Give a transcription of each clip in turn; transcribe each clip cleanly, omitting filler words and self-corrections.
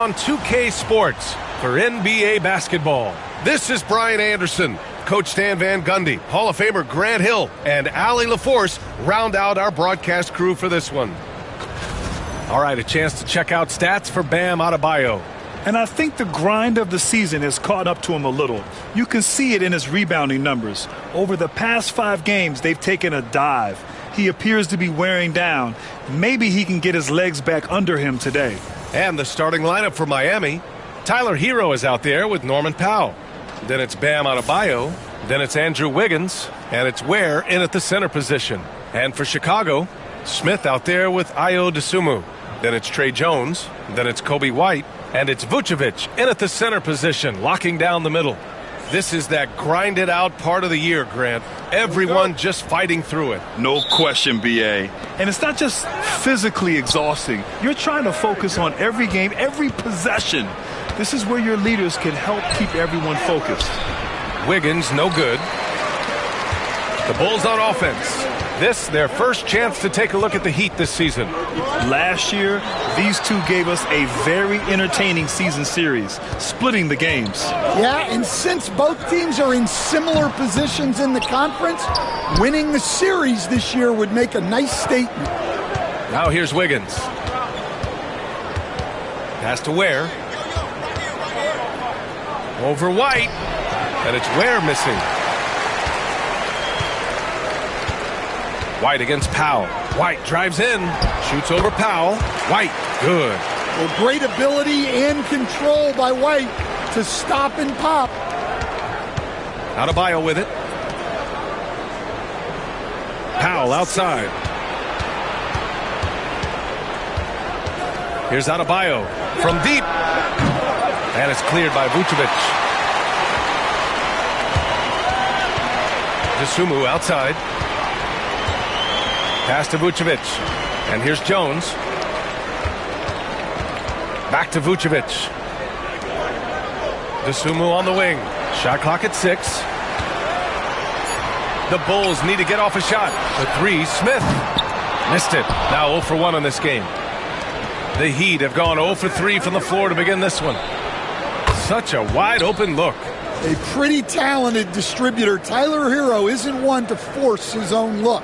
On 2K Sports for NBA basketball. This is Brian Anderson. Coach Stan Van Gundy, Hall of Famer Grant Hill, and Allie LaForce round out our broadcast crew for this one. All right, a chance to check out stats for Bam Adebayo. And I think the grind of the season has caught up to him a little. You can see it in his rebounding numbers. Over the past 5 games, they've taken a dive. He appears to be wearing down. Maybe he can get his legs back under him today. And the starting lineup for Miami. Tyler Hero is out there with Norman Powell. Then it's Bam Adebayo. Then it's Andrew Wiggins. And it's Ware in at the center position. And for Chicago, Smith out there with Ayo Dosunmu. Then it's Trey Jones. Then it's Kobe White. And it's Vucevic in at the center position, locking down the middle. This is that grinded out part of the year, Grant. Everyone just fighting through it. No question, B.A. And it's not just physically exhausting. You're trying to focus on every game, every possession. This is where your leaders can help keep everyone focused. Wiggins, no good. The Bulls on offense. This, their first chance to take a look at the Heat this season. Last year, these two gave us a very entertaining season series, splitting the games. Yeah, and since both teams are in similar positions in the conference, winning the series this year would make a nice statement. Now here's Wiggins. Pass to Ware. Over White. And it's Ware missing. White against Powell. White drives in, shoots over Powell. White, good. Well, great ability and control by White to stop and pop. Adebayo with it. Powell outside. Here's Adebayo from deep. And it's cleared by Vucevic. Dosunmu outside. Pass to Vucevic. And here's Jones. Back to Vucevic. Dosunmu on the wing. Shot clock at 6. The Bulls need to get off a shot. The 3, Smith. Missed it. Now 0 for 1 in this game. The Heat have gone 0 for 3 from the floor to begin this one. Such a wide open look. A pretty talented distributor. Tyler Hero isn't one to force his own look.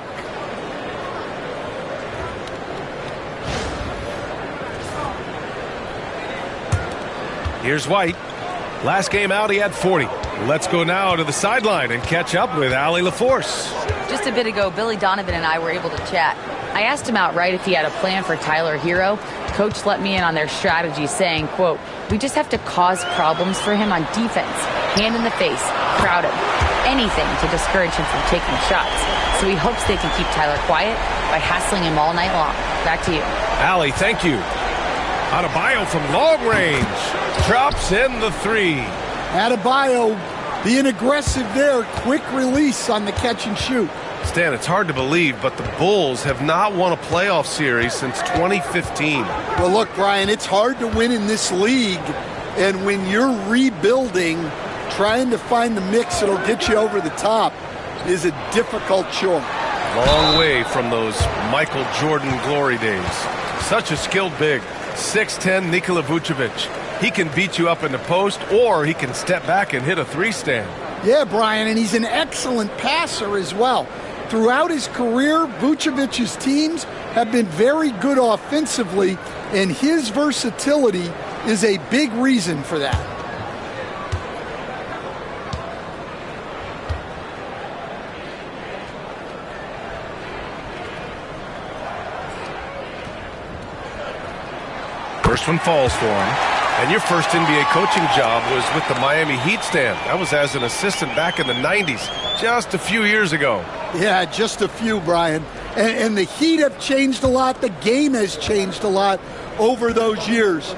Here's White. Last game out, he had 40. Let's go now to the sideline and catch up with Allie LaForce. Just a bit ago, Billy Donovan and I were able to chat. I asked him outright if he had a plan for Tyler Hero. Coach let me in on their strategy, saying, quote, "We just have to cause problems for him on defense. Hand in the face, crowd him. Anything to discourage him from taking shots. So he hopes they can keep Tyler quiet by hassling him all night long." Back to you. Allie, thank you. Adebayo from long range. Drops in the 3. Adebayo being aggressive there. Quick release on the catch and shoot. Stan, it's hard to believe, but the Bulls have not won a playoff series since 2015. Well, look, Brian, it's hard to win in this league. And when you're rebuilding, trying to find the mix that'll get you over the top is a difficult chore. Long way from those Michael Jordan glory days. Such a skilled big. 6'10" Nikola Vucevic. He can beat you up in the post, or he can step back and hit a 3-stand. Yeah, Brian, and he's an excellent passer as well. Throughout his career, Vucevic's teams have been very good offensively, and his versatility is a big reason for that. First one falls for him. And your first NBA coaching job was with the Miami Heat, Stan. That was as an assistant back in the 90s, just a few years ago. Yeah, just a few, Brian. And the Heat have changed a lot. The game has changed a lot over those years.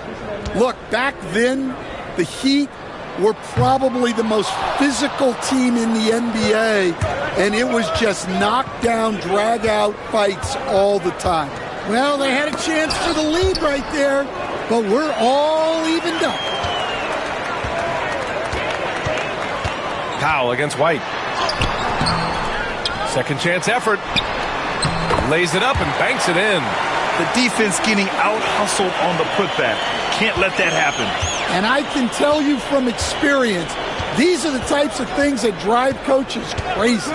Look, back then, the Heat were probably the most physical team in the NBA, and it was just knockdown, drag-out fights all the time. Well, they had a chance for the lead right there, but we're all evened up. Powell against White. Second chance effort. Lays it up and banks it in. The defense getting out-hustled on the putback. Can't let that happen. And I can tell you from experience, these are the types of things that drive coaches crazy.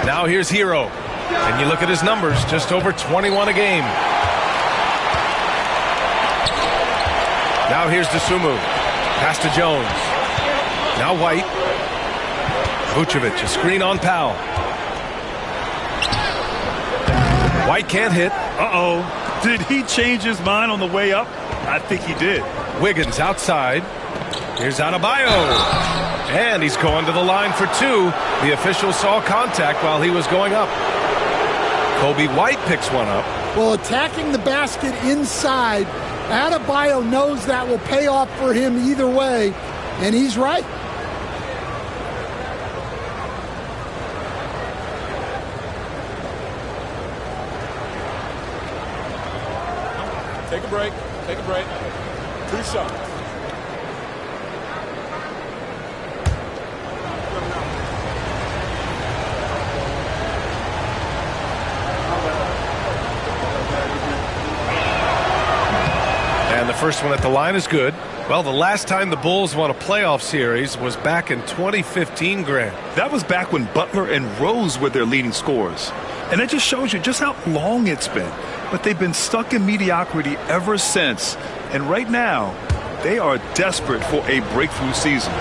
Now here's Hero. And you look at his numbers, just over 21 a game. Now here's Dosunmu. Pass to Jones. Now White. Vucevic, a screen on Powell. White can't hit. Uh-oh. Did he change his mind on the way up? I think he did. Wiggins outside. Here's Adebayo. And he's going to the line for two. The official saw contact while he was going up. Kobe White picks one up. Well, attacking the basket inside, Adebayo knows that will pay off for him either way, and he's right. Take a break. Take a break. 2 shots. And the first one at the line is good. Well, the last time the Bulls won a playoff series was back in 2015, Grant. That was back when Butler and Rose were their leading scorers. And that just shows you just how long it's been. But they've been stuck in mediocrity ever since. And right now, they are desperate for a breakthrough season.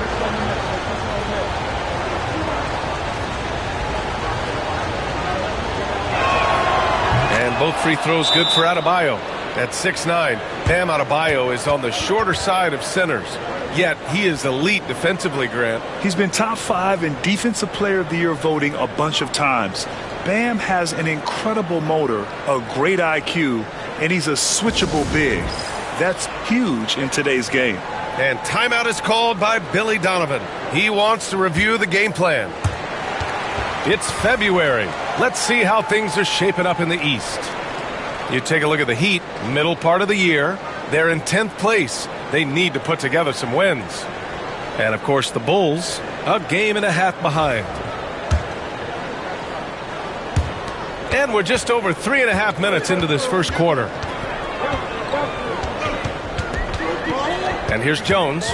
And both free throws good for Adebayo. At 6'9", Bam Adebayo is on the shorter side of centers. Yet he is elite defensively, Grant. He's been top 5 in Defensive Player of the Year voting a bunch of times. Bam has an incredible motor, a great IQ, and he's a switchable big. That's huge in today's game. And timeout is called by Billy Donovan. He wants to review the game plan. It's February. Let's see how things are shaping up in the East. You take a look at the Heat, middle part of the year. They're in 10th place. They need to put together some wins. And, of course, the Bulls, a game and a half behind. And we're just over 3.5 minutes into this first quarter. And here's Jones.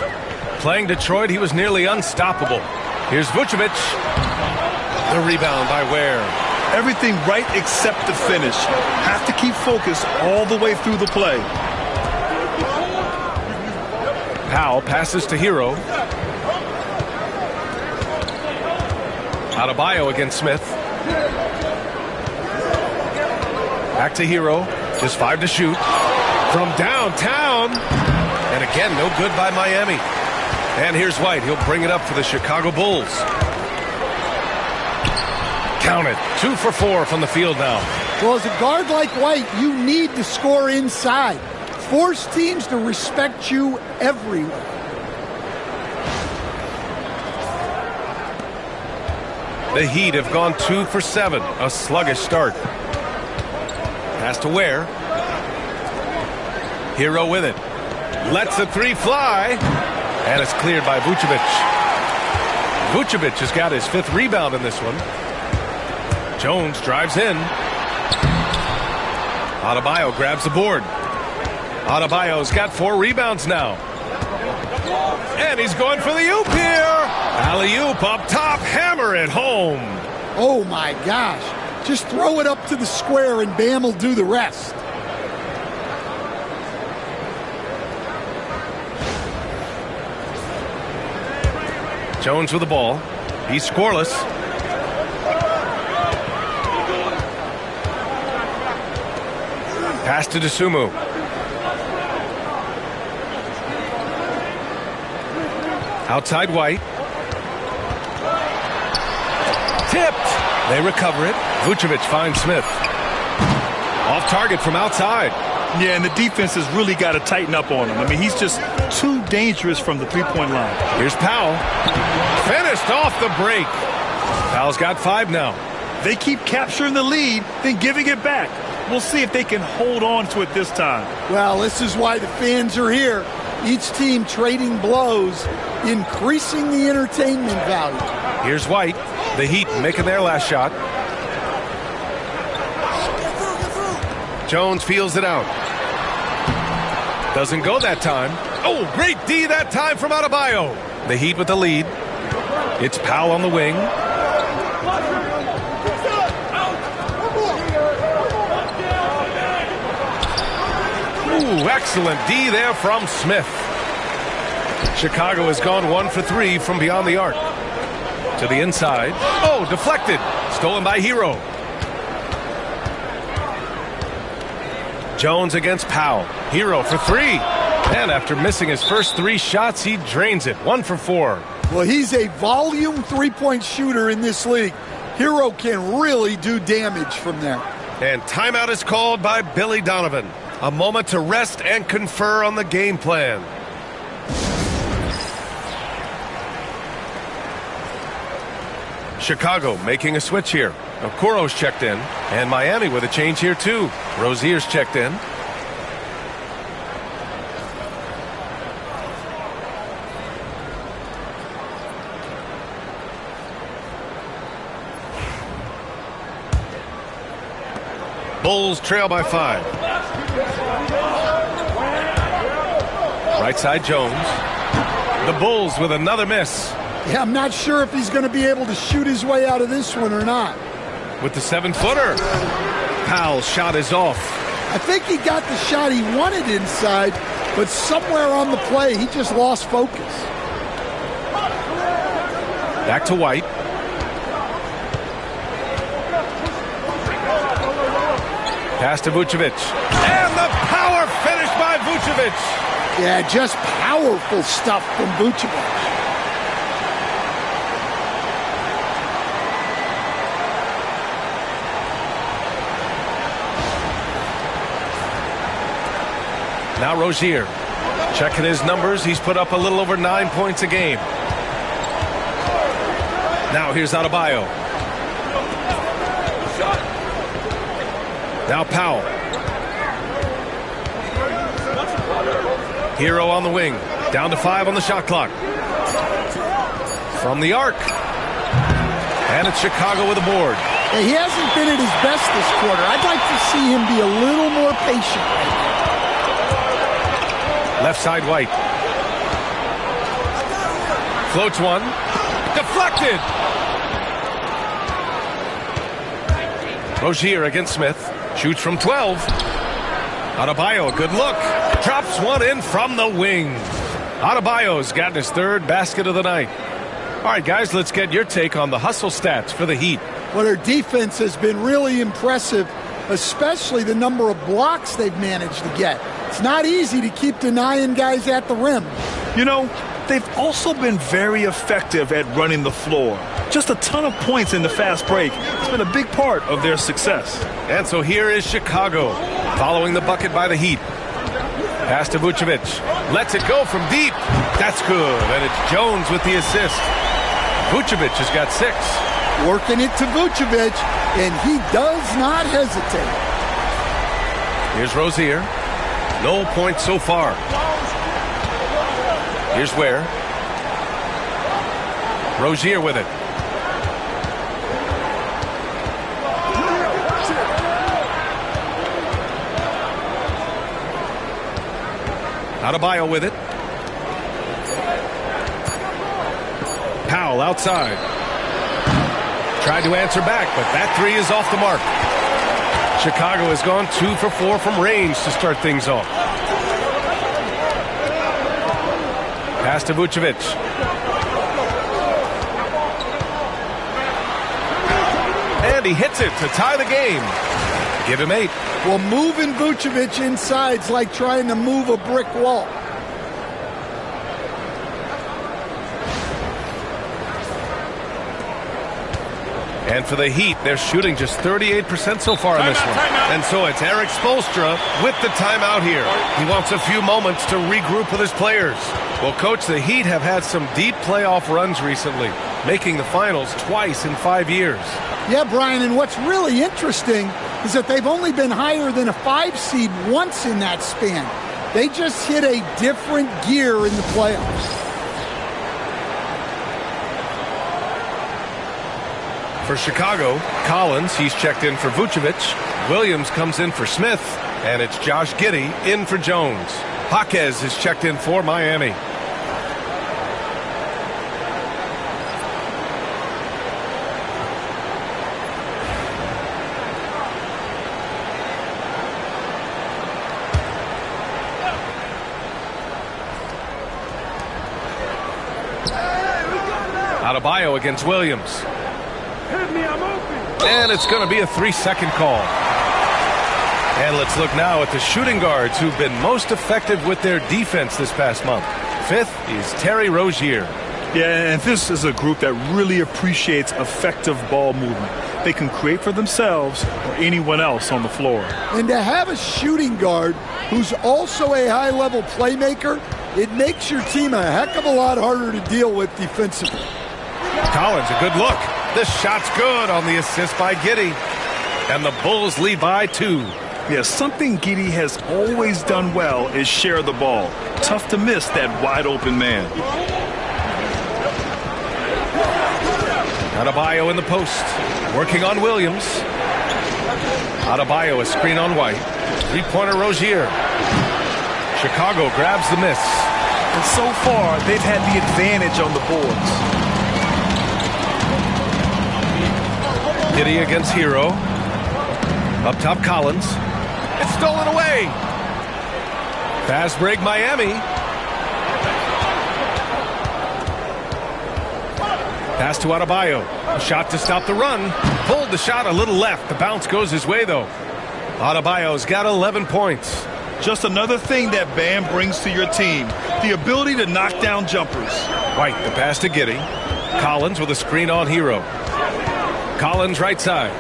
Playing Detroit, he was nearly unstoppable. Here's Vucevic. The rebound by Ware. Everything right except the finish. Have to keep focused all the way through the play. Powell passes to Hero. Adebayo against Smith. Back to Hero. Just 5 to shoot. From downtown. And again, no good by Miami. And here's White. He'll bring it up for the Chicago Bulls. Count it. 2 for 4 from the field now. Well, as a guard like White, you need to score inside. Force teams to respect you everywhere. The Heat have gone 2 for 7. A sluggish start. Pass to Ware. Hero with it. Lets the 3 fly. And it's cleared by Vucevic. Vucevic has got his 5th rebound in this one. Jones drives in. Adebayo grabs the board. Adebayo's got 4 rebounds now. And he's going for the oop here. Alley-oop up top. Hammer it home. Oh, my gosh. Just throw it up to the square and Bam will do the rest. Jones with the ball. He's scoreless. Pass to Dosunmu. Outside White. Tipped. They recover it. Vucevic finds Smith. Off target from outside. Yeah, and the defense has really got to tighten up on him. I mean, he's just too dangerous from the three-point line. Here's Powell. Finished off the break. Powell's got 5 now. They keep capturing the lead, then giving it back. We'll see if they can hold on to it this time. Well, this is why the fans are here. Each team trading blows, increasing the entertainment value. Here's White. The Heat making their last shot. Jones feels it out. Doesn't go that time. Oh, great D that time from Adebayo. The Heat with the lead. It's Powell on the wing. Ooh, excellent D there from Smith. Chicago has gone 1 for 3 from beyond the arc. To the inside. Oh, deflected. Stolen by Hero. Jones against Powell. Hero for 3. And after missing his first 3 shots, he drains it. 1 for 4. Well, he's a volume three-point shooter in this league. Hero can really do damage from there. And timeout is called by Billy Donovan. A moment to rest and confer on the game plan. Chicago making a switch here. Okoro's checked in. And Miami with a change here too. Rozier's checked in. Bulls trail by 5. Right side Jones. The Bulls with another miss. Yeah, I'm not sure if he's going to be able to shoot his way out of this one or not. With the 7-footer. Powell's shot is off. I think he got the shot he wanted inside, but somewhere on the play, he just lost focus. Back to White. Pass to Vucevic. And the power finish by Vucevic. Yeah, just powerful stuff from Vucevic. Now Rozier. Checking his numbers. He's put up a little over 9 points a game. Now here's Adebayo. Now Powell. Hero on the wing. Down to 5 on the shot clock. From the arc. And it's Chicago with a board. He hasn't been at his best this quarter. I'd like to see him be a little more patient. Left side White. Floats one. Deflected. Rozier against Smith. Shoots from 12. Adebayo, a good look. Drops one in from the wing. Adebayo's gotten his 3rd basket of the night. All right, guys, let's get your take on the hustle stats for the Heat. Well, their defense has been really impressive, especially the number of blocks they've managed to get. It's not easy to keep denying guys at the rim. You know, they've also been very effective at running the floor. Just a ton of points in the fast break. It's been a big part of their success. And so here is Chicago, following the bucket by the Heat. Pass to Vucevic. Lets it go from deep. That's good. And it's Jones with the assist. Vucevic has got 6. Working it to Vucevic, and he does not hesitate. Here's Rozier. No points so far. Here's Ware. Rozier with it. Adebayo with it. Powell outside. Tried to answer back, but that 3 is off the mark. Chicago has gone 2 for 4 from range to start things off. Pass to Vucevic. And he hits it to tie the game. Give him 8. Well, moving Vucevic inside's like trying to move a brick wall. And for the Heat, they're shooting just 38% so far in this one. And so it's Eric Spoelstra with the timeout here. He wants a few moments to regroup with his players. Well, Coach, the Heat have had some deep playoff runs recently, making the finals twice in 5 years. Yeah, Brian, and what's really interesting is that they've only been higher than a 5 seed once in that span. They just hit a different gear in the playoffs. For Chicago, Collins, he's checked in for Vucevic. Williams comes in for Smith, and it's Josh Giddey in for Jones. Jaquez is checked in for Miami. Adebayo against Williams. And it's going to be a 3-second call. And let's look now at the shooting guards who've been most effective with their defense this past month. Fifth is Terry Rozier. Yeah, and this is a group that really appreciates effective ball movement. They can create for themselves or anyone else on the floor. And to have a shooting guard who's also a high-level playmaker, it makes your team a heck of a lot harder to deal with defensively. Collins, a good look. This shot's good on the assist by Giddey. And the Bulls lead by 2. Yeah, something Giddey has always done well is share the ball. Tough to miss that wide-open man. Adebayo in the post, working on Williams. Adebayo a screen on White. Three-pointer Rozier. Chicago grabs the miss. And so far, they've had the advantage on the boards. Giddey against Hero. Up top, Collins. It's stolen away. Fast break, Miami. Pass to Adebayo. A shot to stop the run. Pulled the shot a little left. The bounce goes his way, though. Adebayo's got 11 points. Just another thing that Bam brings to your team. The ability to knock down jumpers. White, the pass to Giddey. Collins with a screen on Hero. Collins right side.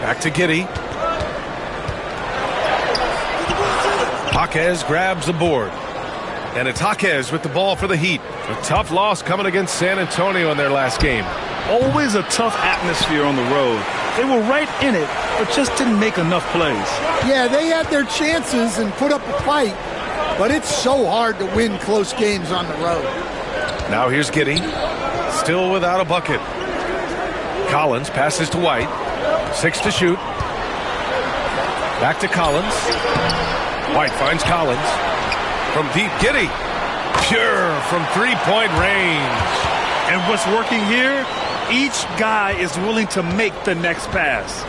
Back to Giddey. Jaquez grabs the board. And it's Jaquez with the ball for the Heat. A tough loss coming against San Antonio in their last game. Always a tough atmosphere on the road. They were right in it, but just didn't make enough plays. Yeah, they had their chances and put up a fight, but it's so hard to win close games on the road. Now here's Giddey. Still without a bucket. Collins passes to White. 6 to shoot. Back to Collins. White finds Collins. From deep, Giddey. Pure from three-point range. And what's working here? Each guy is willing to make the next pass.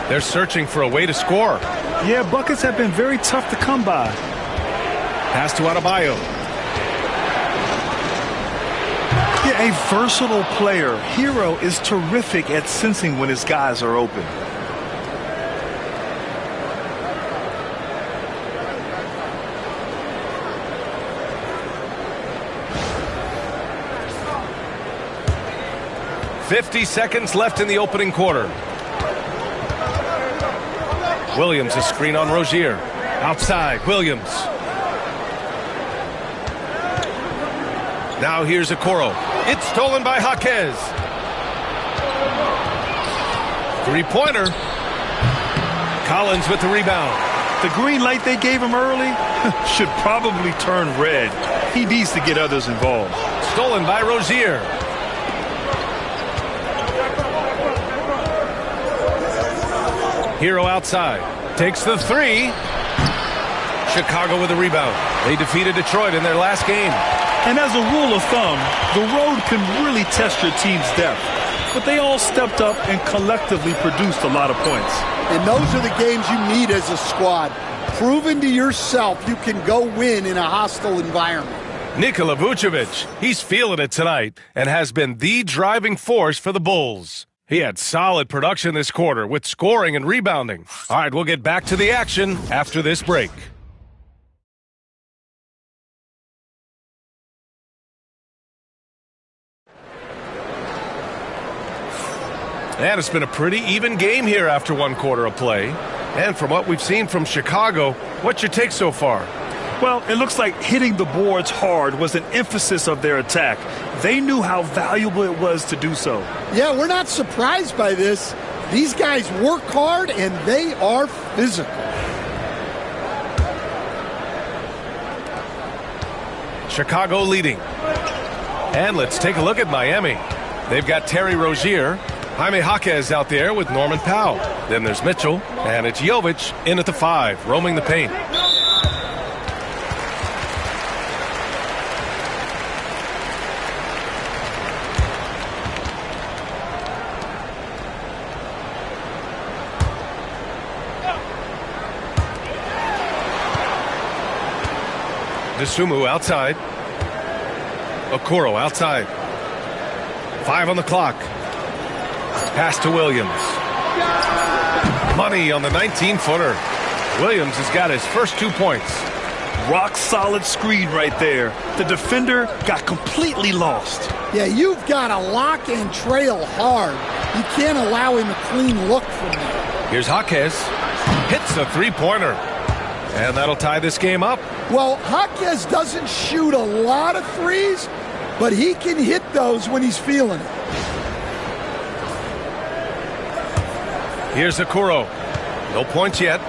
They're searching for a way to score. Yeah, buckets have been very tough to come by. Pass to Adebayo. Yeah, a versatile player. Hero is terrific at sensing when his guys are open. .50 seconds left in the opening quarter. Williams a screen on Rozier. Outside, Williams. Now here's Okoro. It's stolen by Jaquez. Three-pointer. Collins with the rebound. The green light they gave him early should probably turn red. He needs to get others involved. Stolen by Rozier. Hero outside. Takes the three. Chicago with a rebound. They defeated Detroit in their last game. And as a rule of thumb, the road can really test your team's depth. But they all stepped up and collectively produced a lot of points. And those are the games you need as a squad. Proving to yourself you can go win in a hostile environment. Nikola Vucevic, he's feeling it tonight and has been the driving force for the Bulls. He had solid production this quarter with scoring and rebounding. All right, we'll get back to the action after this break. And it's been a pretty even game here after one quarter of play. And from what we've seen from Chicago, what's your take so far? Well, it looks like hitting the boards hard was an emphasis of their attack. They knew how valuable it was to do so. Yeah, we're not surprised by this. These guys work hard and they are physical. Chicago leading. And let's take a look at Miami. They've got Terry Rozier. Jaime Jaquez out there with Norman Powell. Then there's Mitchell, and it's Jovic in at the 5, roaming the paint. Dosunmu outside. Okoro outside. 5 on the clock. Pass to Williams. Money on the 19-footer. Williams has got his first 2 points. Rock solid screen right there. The defender got completely lost. Yeah, you've got to lock and trail hard. You can't allow him a clean look from there. Here's Jaquez. Hits a three-pointer. And that'll tie this game up. Well, Jaquez doesn't shoot a lot of threes, but he can hit those when he's feeling it. Here's Okoro. No points yet.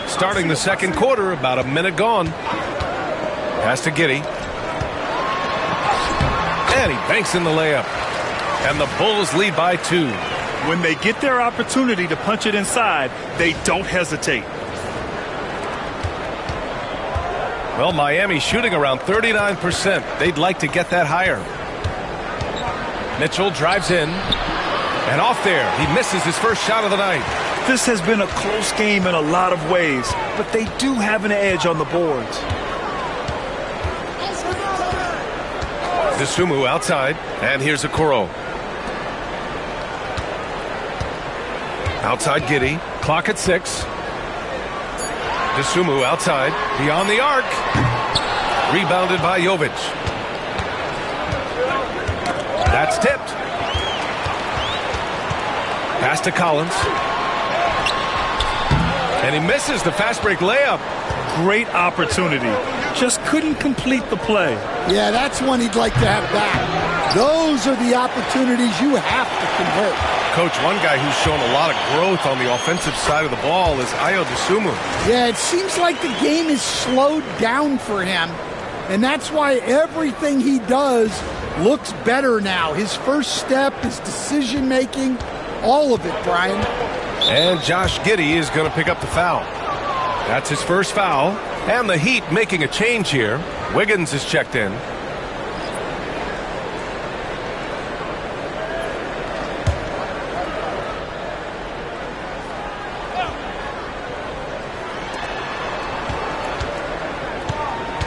Starting the second quarter, about a minute gone. Pass to Giddey. And he banks in the layup. And the Bulls lead by 2. When they get their opportunity to punch it inside, they don't hesitate. Well, Miami shooting around 39%. They'd like to get that higher. Mitchell drives in. And off there. He misses his first shot of the night. This has been a close game in a lot of ways, but they do have an edge on the boards. Dosunmu outside. And here's Okoro. Outside Giddey. Clock at 6. Dosunmu outside. Beyond the arc. Rebounded by Jovic. That's tipped. Pass to Collins. And he misses the fast break layup. Great opportunity. Just couldn't complete the play. Yeah, that's one he'd like to have back. Those are the opportunities you have to convert. Coach, one guy who's shown a lot of growth on the offensive side of the ball is Ayo Dosunmu. Yeah, it seems like the game is slowed down for him, and that's why everything he does looks better now. His first step, his decision-making, all of it, Brian. And Josh Giddey is going to pick up the foul. That's his first foul. And the Heat making a change here. Wiggins is checked in.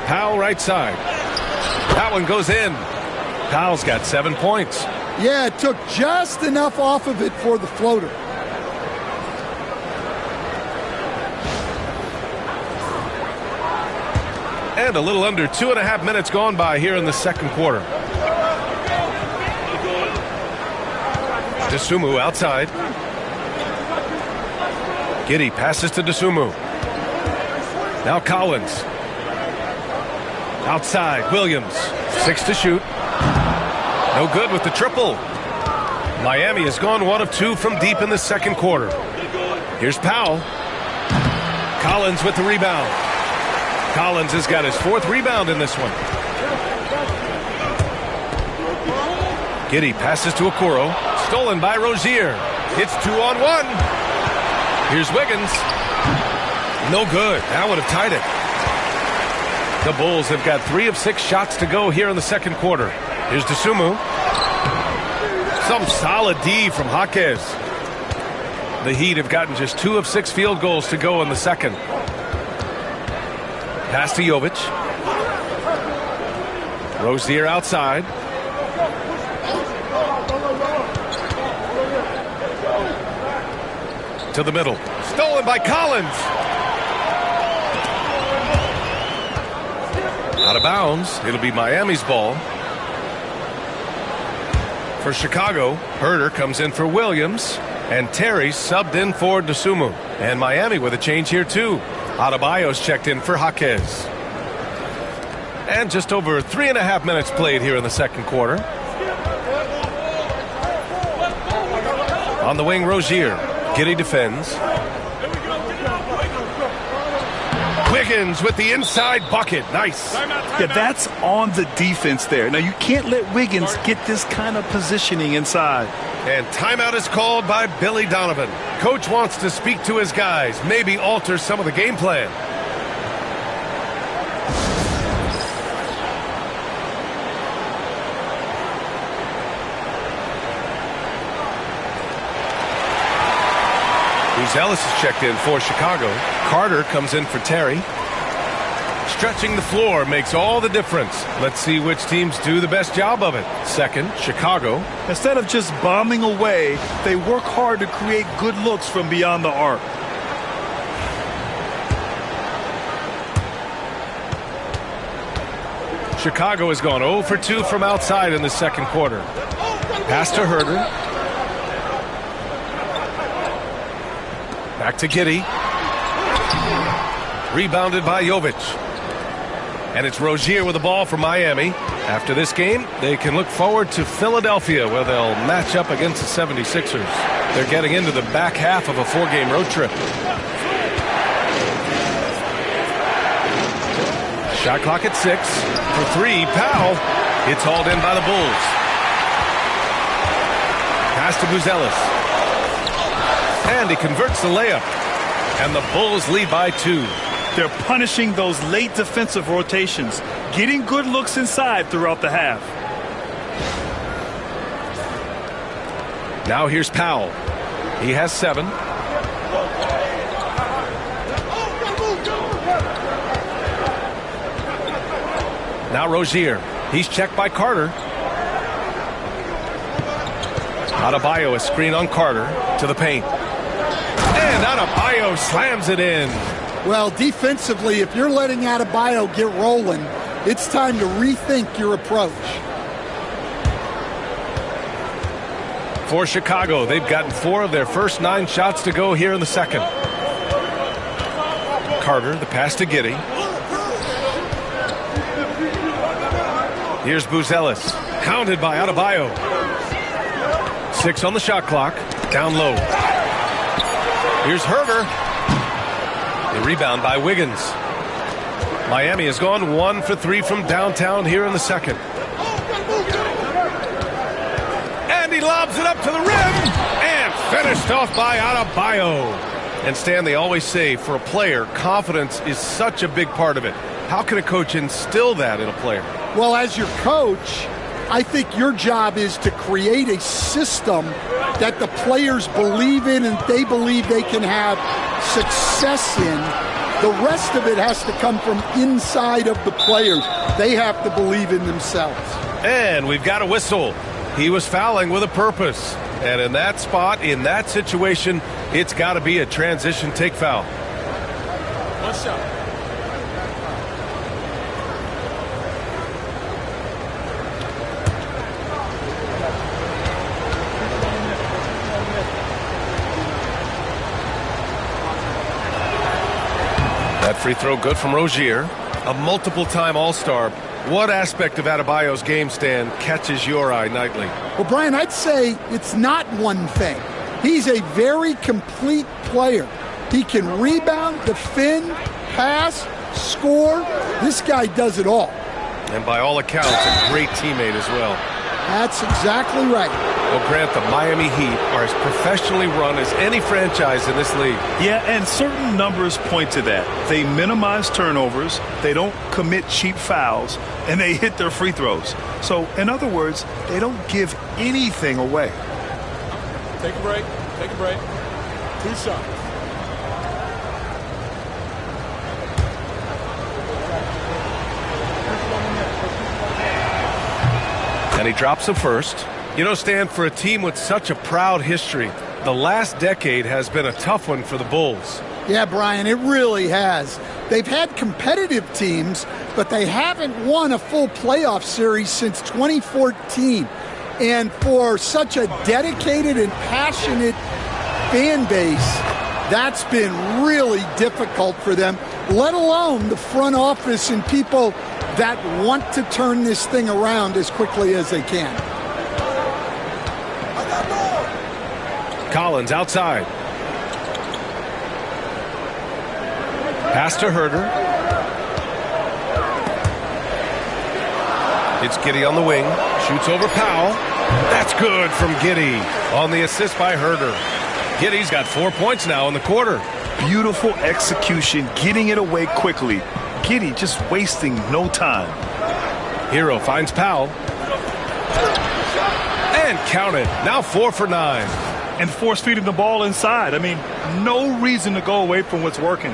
Powell right side. That one goes in. Powell's got 7 points. Yeah, it took just enough off of it for the floater. And a little under 2.5 minutes gone by here in the second quarter. Dosunmu outside. Giddey passes to Dosunmu. Now Collins. Outside, Williams. 6 to shoot. No good with the triple. Miami has gone 1 of 2 from deep in the second quarter. Here's Powell. Collins with the rebound. Collins has got his 4th rebound in this one. Giddey passes to Okoro. Stolen by Rozier. It's 2-on-1. Here's Wiggins. No good. That would have tied it. The Bulls have got 3 of 6 shots to go here in the second quarter. Here's Dosunmu. Some solid D from Jaquez. The Heat have gotten just 2 of 6 field goals to go in the second. Pass to Jovic. Rozier outside. To the middle. Stolen by Collins. Out of bounds. It'll be Miami's ball. For Chicago, Herter comes in for Williams. And Terry subbed in for Dosunmu. And Miami with a change here too. Adebayo's checked in for Jaquez. And just over 3.5 minutes played here in the second quarter. On the wing, Rozier. Giddey defends. Wiggins with the inside bucket. Nice. Yeah, that's on the defense there. Now, you can't let Wiggins get this kind of positioning inside. And timeout is called by Billy Donovan. Coach wants to speak to his guys, maybe alter some of the game plan. Ellis is checked in for Chicago. Carter comes in for Terry. Stretching the floor makes all the difference. Let's see which teams do the best job of it. Second, Chicago. Instead of just bombing away, they work hard to create good looks from beyond the arc. Chicago has gone 0 for 2 from outside in the second quarter. Pass to Herder. Back to Giddey. Rebounded by Jovic. And it's Rozier with the ball for Miami. After this game, they can look forward to Philadelphia, where they'll match up against the 76ers. They're getting into the back half of a 4-game road trip. Shot clock at 6. For 3, Powell. It's hauled in by the Bulls. Pass to Buzelis. And he converts the layup. And the Bulls lead by 2. They're punishing those late defensive rotations, getting good looks inside throughout the half. Now here's Powell. He has 7. Now Rozier. He's checked by Carter. Adebayo, a screen on Carter to the paint. And Adebayo slams it in. Well, defensively, if you're letting Adebayo get rolling, it's time to rethink your approach. For Chicago, they've gotten 4 of their first 9 shots to go here in the second. Carter, the pass to Giddey. Here's Buzelis, hounded by Adebayo. 6 on the shot clock, down low. Here's Herder. The rebound by Wiggins. Miami has gone 1 for 3 from downtown here in the second. And he lobs it up to the rim. And finished off by Adebayo. And Stan, they always say, for a player, confidence is such a big part of it. How can a coach instill that in a player? Well, as your coach, I think your job is to create a system that the players believe in and they believe they can have success in. The rest of it has to come from inside of the players. They have to believe in themselves. And we've got a whistle. He was fouling with a purpose. And in that spot, in that situation, it's got to be a transition take foul. One shot. That free throw good from Rozier, a multiple-time All-Star. What aspect of Adebayo's game, Stan, catches your eye nightly? Well, Brian, I'd say it's not one thing. He's a very complete player. He can rebound, defend, pass, score. This guy does it all. And by all accounts, a great teammate as well. That's exactly right. Well, Grant, the Miami Heat are as professionally run as any franchise in this league. Yeah, and certain numbers point to that. They minimize turnovers, they don't commit cheap fouls, and they hit their free throws. So, in other words, they don't give anything away. Take a break. Take a break. 2 shots. And he drops the first. You know, Stan, for a team with such a proud history, the last decade has been a tough one for the Bulls. Yeah, Brian, it really has. They've had competitive teams, but they haven't won a full playoff series since 2014. And for such a dedicated and passionate fan base, that's been really difficult for them, let alone the front office and people that want to turn this thing around as quickly as they can. Collins outside. Pass to Herder. It's Giddey on the wing. Shoots over Powell. That's good from Giddey on the assist by Herder. Giddey's got 4 points now in the quarter. Beautiful execution, getting it away quickly. Giddey just wasting no time. Herro finds Powell. And counted. Now 4 for 9. And force feeding the ball inside. I mean, no reason to go away from what's working.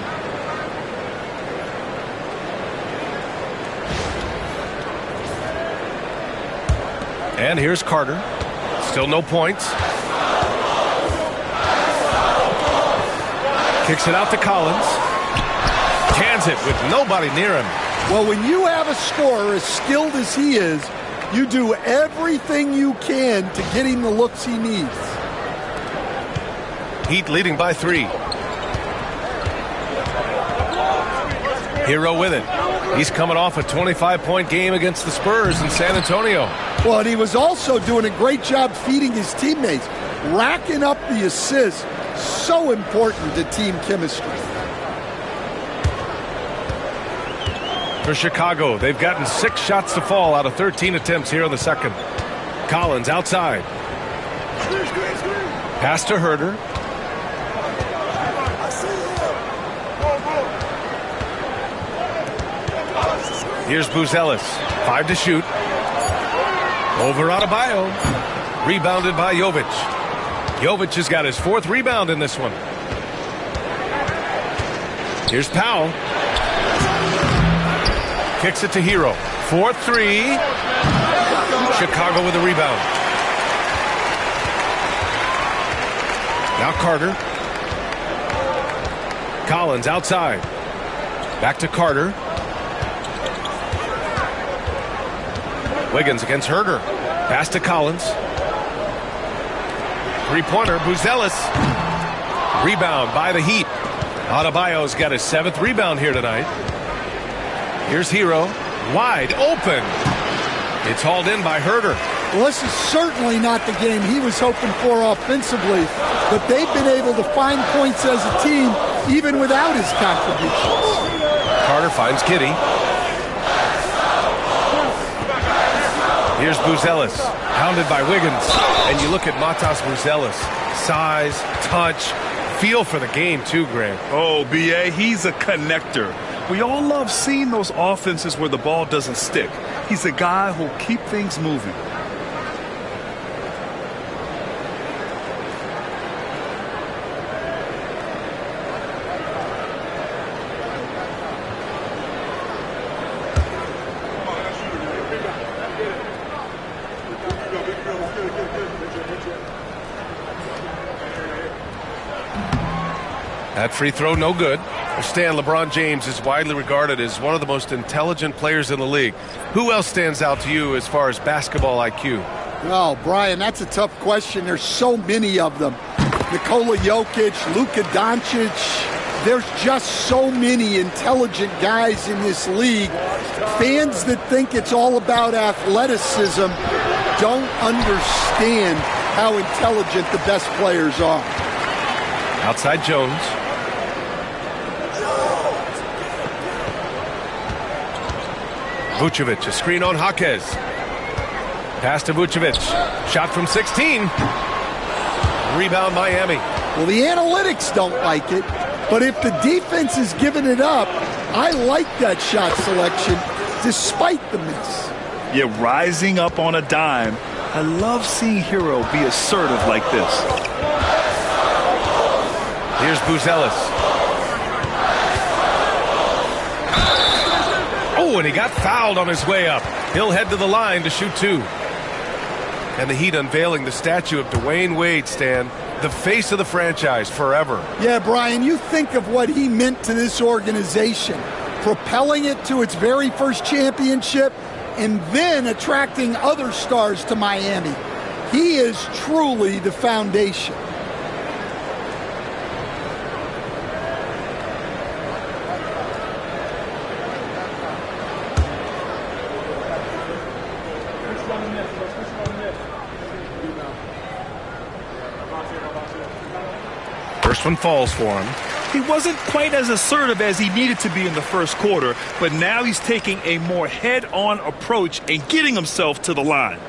And here's Carter. Still no points. Kicks it out to Collins. Cans it with nobody near him. Well, when you have a scorer as skilled as he is, you do everything you can to get him the looks he needs. Heat leading by 3. Herro with it. He's coming off a 25-point game against the Spurs in San Antonio. Well, and he was also doing a great job feeding his teammates, racking up the assists. So important to team chemistry. For Chicago, they've gotten 6 shots to fall out of 13 attempts here in the second. Collins outside. Pass to Herder. Here's Buzelis. 5 to shoot. Over Adebayo. Rebounded by Jovic. Jovic has got his 4th rebound in this one. Here's Powell. Kicks it to Herro. 4-3. Chicago with a rebound. Now Carter. Collins outside. Back to Carter. Wiggins against Herder. Pass to Collins. Three-pointer, Buzelis. Rebound by the Heat. Adebayo's got his 7th rebound here tonight. Here's Herro. Wide open. It's hauled in by Herder. Well, this is certainly not the game he was hoping for offensively, but they've been able to find points as a team even without his contributions. Carter finds Giddey. Here's Buzelis, hounded by Wiggins. And you look at Matas Buzelis. Size, touch, feel for the game too, Grant. Oh, B.A., he's a connector. We all love seeing those offenses where the ball doesn't stick. He's a guy who'll keep things moving. That free throw, no good. Stan, LeBron James is widely regarded as one of the most intelligent players in the league. Who else stands out to you as far as basketball IQ? Well, Brian, that's a tough question. There's so many of them. Nikola Jokic, Luka Doncic. There's just so many intelligent guys in this league. Fans that think it's all about athleticism don't understand how intelligent the best players are. Outside Jones. Vucevic, a screen on Jaquez. Pass to Vucevic. Shot from 16. Rebound Miami. Well, the analytics don't like it, but if the defense is giving it up, I like that shot selection despite the miss. Yeah, rising up on a dime. I love seeing Herro be assertive like this. Here's Buzelis. Oh, and he got fouled on his way up. He'll head to the line to shoot 2. And the Heat unveiling the statue of Dwayne Wade, Stan, the face of the franchise forever. Yeah, Brian, you think of what he meant to this organization, propelling it to its very first championship and then attracting other stars to Miami. He is truly the foundation. First one falls for him. He wasn't quite as assertive as he needed to be in the first quarter, but now he's taking a more head-on approach and getting himself to the line.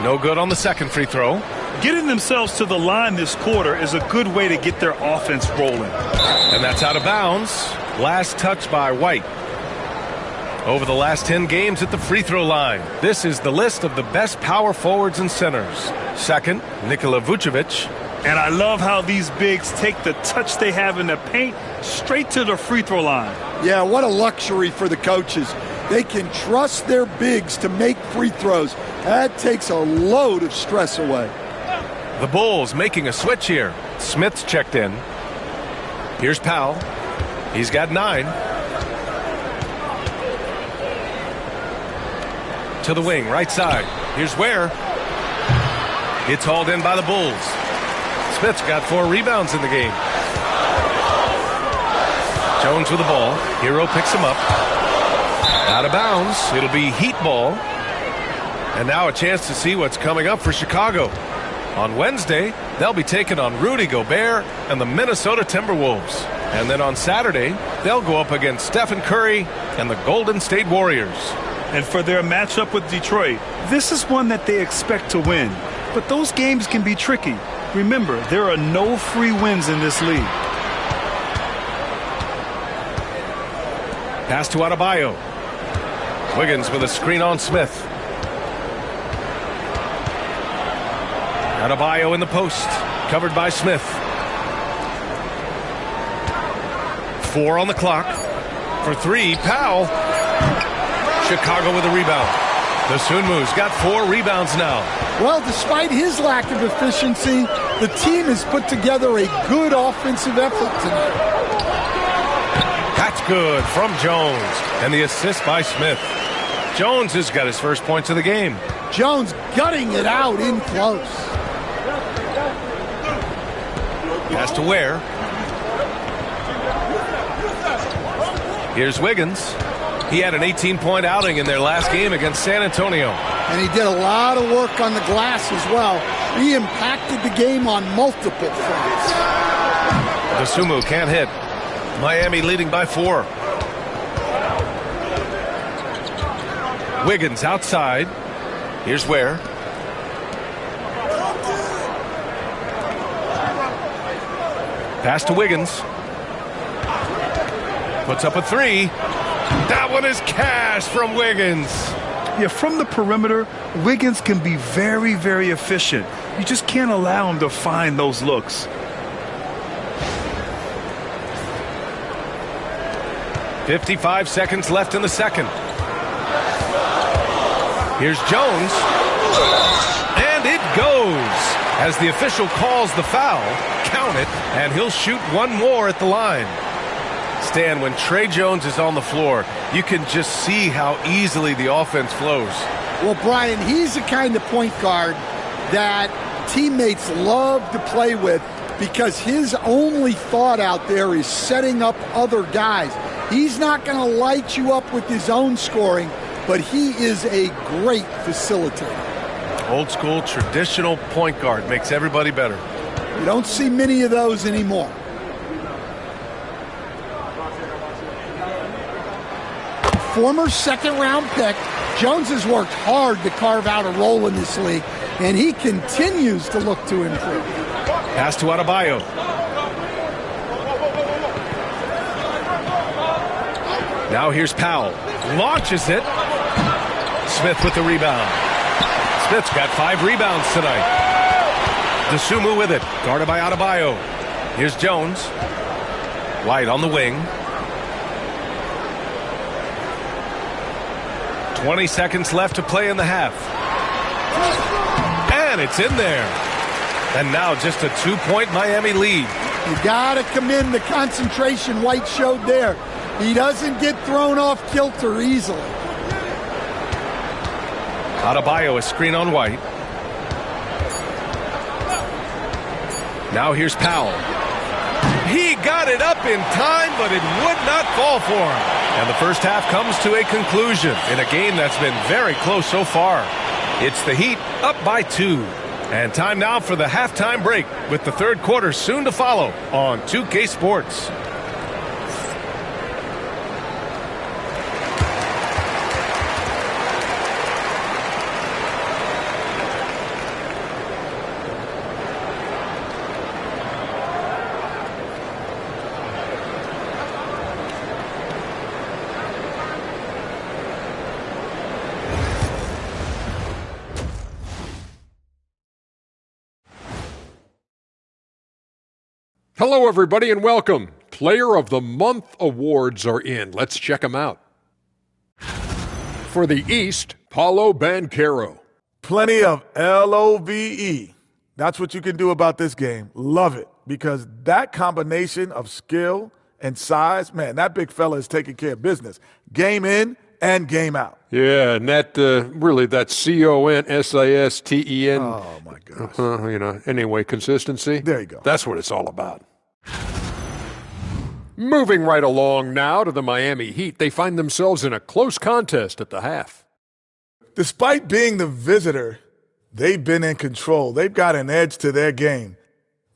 No good on the second free throw. Getting themselves to the line this quarter is a good way to get their offense rolling. And that's out of bounds. Last touch by White. Over the last 10 games at the free throw line, this is the list of the best power forwards and centers. Second, Nikola Vucevic. And I love how these bigs take the touch they have in the paint straight to the free throw line. Yeah, what a luxury for the coaches. They can trust their bigs to make free throws. That takes a load of stress away. The Bulls making a switch here. Smith's checked in. Here's Powell. He's got 9. To the wing, right side. Here's Ware. It's hauled in by the Bulls. Smith's got 4 rebounds in the game. Jones with the ball. Hero picks him up. Out of bounds. It'll be Heat ball. And now a chance to see what's coming up for Chicago. On Wednesday, they'll be taking on Rudy Gobert and the Minnesota Timberwolves. And then on Saturday, they'll go up against Stephen Curry and the Golden State Warriors. And for their matchup with Detroit, this is one that they expect to win. But those games can be tricky. Remember, there are no free wins in this league. Pass to Adebayo. Wiggins with a screen on Smith. Adebayo in the post, covered by Smith. 4 on the clock. For 3, Powell. Chicago with a rebound. Dosunmu's got 4 rebounds now. Well, despite his lack of efficiency, the team has put together a good offensive effort tonight. That's good from Jones. And the assist by Smith. Jones has got his first points of the game. Jones gutting it out in close. Pass to Ware. Here's Wiggins. He had an 18-point outing in their last game against San Antonio. And he did a lot of work on the glass as well. He impacted the game on multiple fronts. Dosunmu can't hit. Miami leading by 4. Wiggins outside. Here's Ware. Pass to Wiggins. Puts up a 3. That one is cash from Wiggins. Yeah, from the perimeter, Wiggins can be very, very efficient. You just can't allow him to find those looks. .55 seconds left in the second. Here's Jones. And it goes. As the official calls the foul, count it, and he'll shoot one more at the line. Stan, when Trey Jones is on the floor, you can just see how easily the offense flows. Well, Brian, he's the kind of point guard that teammates love to play with because his only thought out there is setting up other guys. He's not going to light you up with his own scoring, but he is a great facilitator. Old school, traditional point guard makes everybody better. You don't see many of those anymore. Former second-round pick, Jones has worked hard to carve out a role in this league, and he continues to look to improve. Pass to Adebayo. Now here's Powell. Launches it. Smith with the rebound. Smith's got 5 rebounds tonight. Dosunmu with it. Guarded by Adebayo. Here's Jones. White on the wing. 20 seconds left to play in the half. And it's in there. And now just a 2-point Miami lead. You got to commend the concentration White showed there. He doesn't get thrown off kilter easily. Adebayo, a screen on White. Now here's Powell. He got it up in time, but it would not fall for him. And the first half comes to a conclusion in a game that's been very close so far. It's the Heat up by 2. And time now for the halftime break, with the third quarter soon to follow on 2K Sports. Hello, everybody, and welcome. Player of the Month awards are in. Let's check them out. For the East, Paolo Banchero. Plenty of LOVE. That's what you can do about this game. Love it, because that combination of skill and size, man, that big fella is taking care of business. Game in and game out. Yeah, and that really, that CONSISTEN. Oh, my gosh. Anyway, consistency. There you go. That's what it's all about. Moving right along now to the Miami Heat. They find themselves in a close contest at the half. Despite being the visitor, they've been in control. They've got an edge to their game.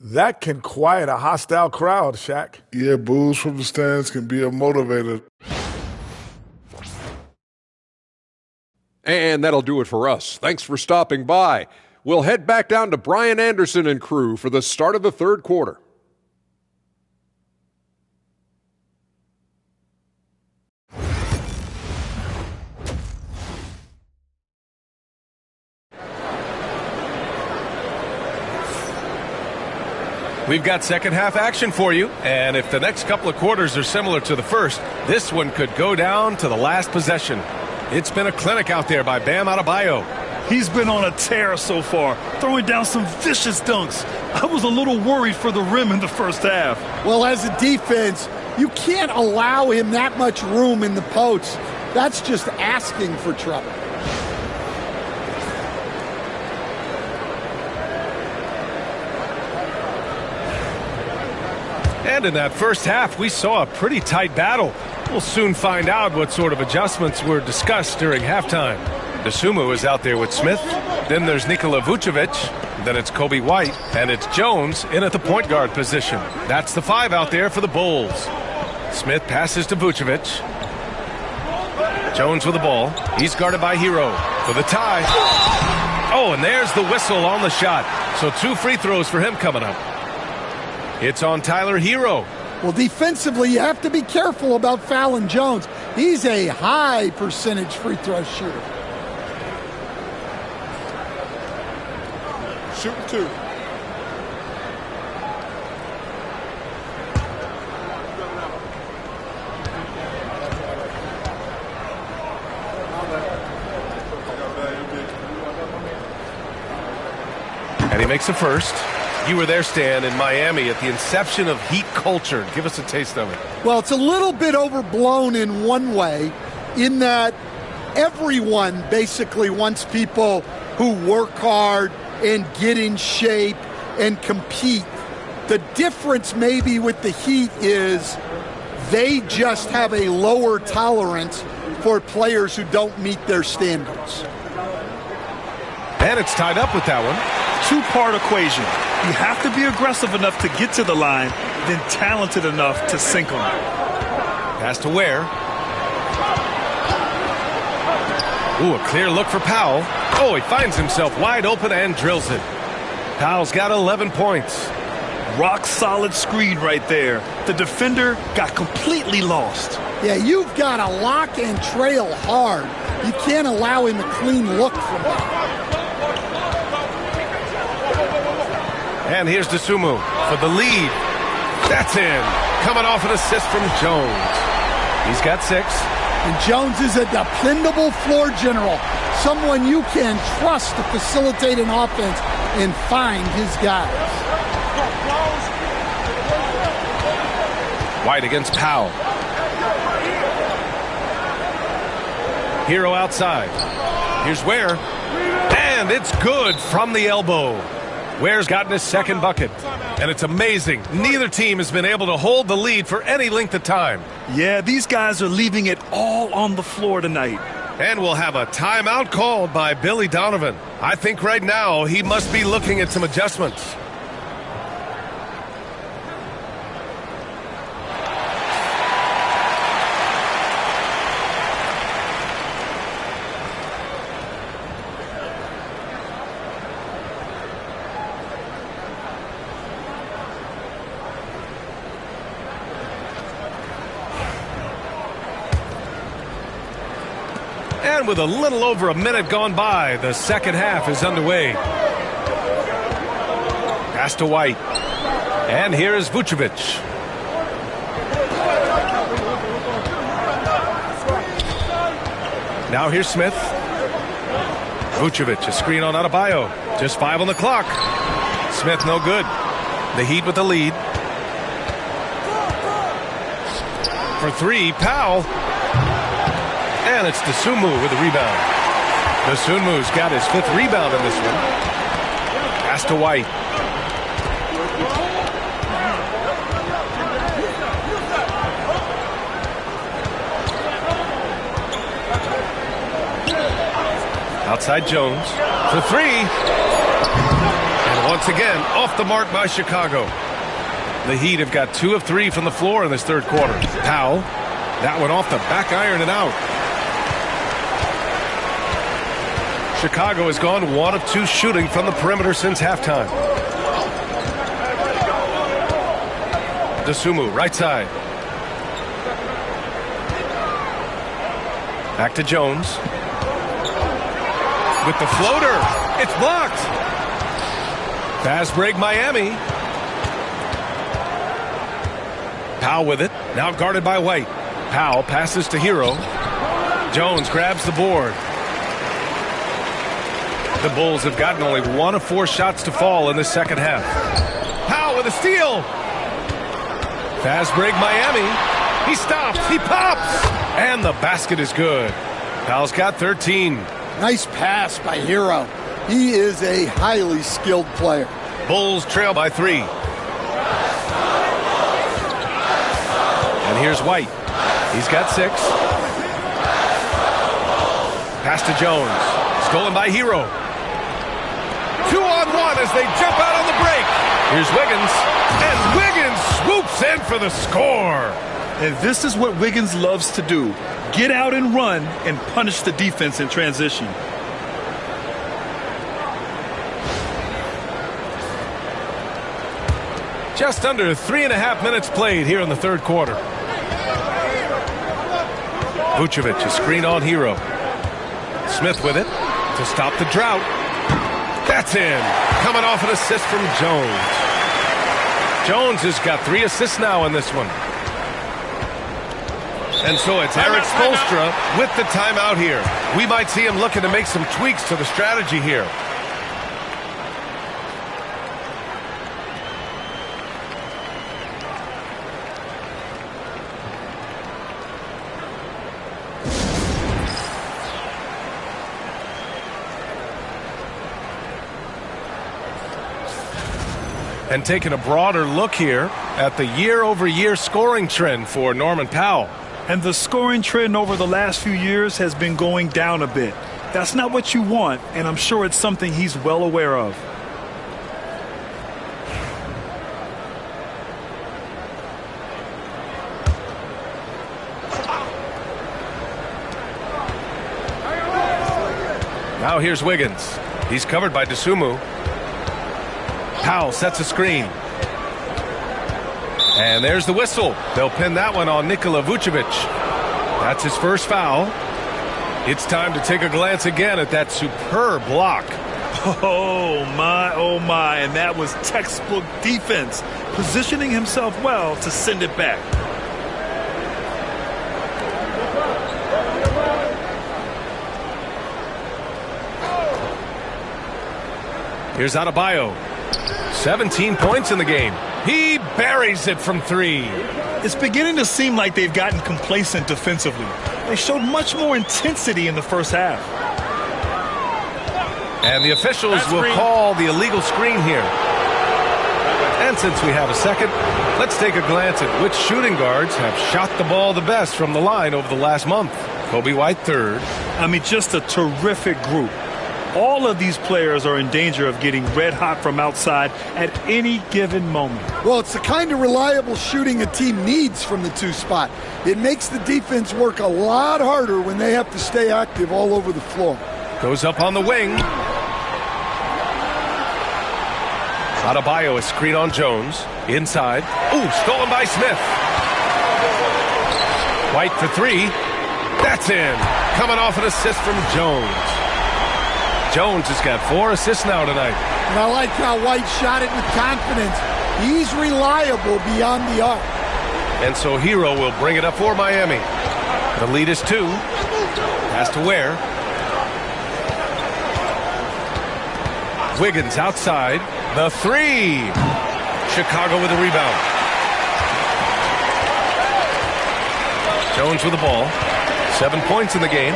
That can quiet a hostile crowd, Shaq. Yeah, boos from the stands can be a motivator. And that'll do it for us. Thanks for stopping by. We'll head back down to Brian Anderson and crew for the start of the third quarter. We've got second half action for you, and if the next couple of quarters are similar to the first, this one could go down to the last possession. It's been a clinic out there by Bam Adebayo. He's been on a tear so far, throwing down some vicious dunks. I was a little worried for the rim in the first half. Well, as a defense, you can't allow him that much room in the post. That's just asking for trouble. And in that first half, we saw a pretty tight battle. We'll soon find out what sort of adjustments were discussed during halftime. Dosunmu is out there with Smith. Then there's Nikola Vucevic. Then it's Kobe White. And it's Jones in at the point guard position. That's the 5 out there for the Bulls. Smith passes to Vucevic. Jones with the ball. He's guarded by Hero for the tie. Oh, and there's the whistle on the shot. So 2 free throws for him coming up. It's on Tyler Hero. Well, defensively, you have to be careful about fouling Jones. He's a high percentage free throw shooter. Shooting 2. And he makes a first. You were there, Stan, in Miami at the inception of Heat culture. Give us a taste of it. Well, it's a little bit overblown in one way, in that everyone basically wants people who work hard and get in shape and compete. The difference maybe with the Heat is they just have a lower tolerance for players who don't meet their standards. And it's tied up with that one. Two-part equation. You have to be aggressive enough to get to the line, then talented enough to sink them. Pass to Ware. Ooh, a clear look for Powell. Oh, he finds himself wide open and drills it. Powell's got 11 points. Rock solid screen right there. The defender got completely lost. Yeah, you've got to lock and trail hard. You can't allow him a clean look from that. And here's Dosunmu for the lead. That's in. Coming off an assist from Jones. He's got 6. And Jones is a dependable floor general. Someone you can trust to facilitate an offense and find his guys. White against Powell. Hero outside. Here's Ware. And it's good from the elbow. Ware's gotten his second bucket. And it's amazing. Neither team has been able to hold the lead for any length of time. Yeah, these guys are leaving it all on the floor tonight. And we'll have a timeout called by Billy Donovan. I think right now he must be looking at some adjustments. And with a little over a minute gone by, the second half is underway. Pass to White. And here is Vucevic. Now here's Smith. Vucevic, a screen on Adebayo. Just 5 on the clock. Smith no good. The Heat with the lead. For 3, Powell. And it's Dosunmu with the rebound. Dosunmu's got his 5th rebound in this one. Pass to White. Outside Jones for 3. And once again, off the mark by Chicago. The Heat have got 2 of 3 from the floor in this third quarter. Powell, that one off the back iron and out. Chicago has gone 1 of 2 shooting from the perimeter since halftime. Dosunmu, right side. Back to Jones. With the floater. It's blocked. Fast break Miami. Powell with it. Now guarded by White. Powell passes to Hero. Jones grabs the board. The Bulls have gotten only 1 of 4 shots to fall in the second half. Powell with a steal. Fast break Miami. He stops. He pops. And the basket is good. Powell's got 13. Nice pass by Hero. He is a highly skilled player. Bulls trail by 3. And here's White. He's got 6. Pass to Jones. Stolen by Hero. 2-on-1 as they jump out on the break. Here's Wiggins. And Wiggins swoops in for the score. And this is what Wiggins loves to do. Get out and run and punish the defense in transition. Just under 3.5 minutes played here in the third quarter. Vucevic, a screen on Hero. Smith with it to stop the drought. That's in. Coming off an assist from Jones. Jones has got 3 assists now in this one. And so it's Eric Spoelstra with the timeout here. We might see him looking to make some tweaks to the strategy here. And taking a broader look here at the year-over-year scoring trend for Norman Powell. And the scoring trend over the last few years has been going down a bit. That's not what you want, and I'm sure it's something he's well aware of. Now here's Wiggins. He's covered by Dosunmu. Powell sets a screen. And there's the whistle. They'll pin that one on Nikola Vucevic. That's his first foul. It's time to take a glance again at that superb block. Oh, my. And that was textbook defense, positioning himself well to send it back. Here's Adebayo. 17 points in the game. He buries it from 3. It's beginning to seem like they've gotten complacent defensively. They showed much more intensity in the first half. And the officials will call the illegal screen here. And since we have a second, let's take a glance at which shooting guards have shot the ball the best from the line over the last month. Kobe White third. I mean, just a terrific group. All of these players are in danger of getting red hot from outside at any given moment. Well, it's the kind of reliable shooting a team needs from the 2 spot. It makes the defense work a lot harder when they have to stay active all over the floor. Goes up on the wing. Adebayo is screen on Jones. Inside. Ooh, stolen by Smith. White for 3. That's in. Coming off an assist from Jones. Jones has got 4 assists now tonight. And I like how White shot it with confidence. He's reliable beyond the arc. And so Hero will bring it up for Miami. The lead is 2. Pass to Ware. Wiggins outside. The 3. Chicago with a rebound. Jones with the ball. 7 points in the game.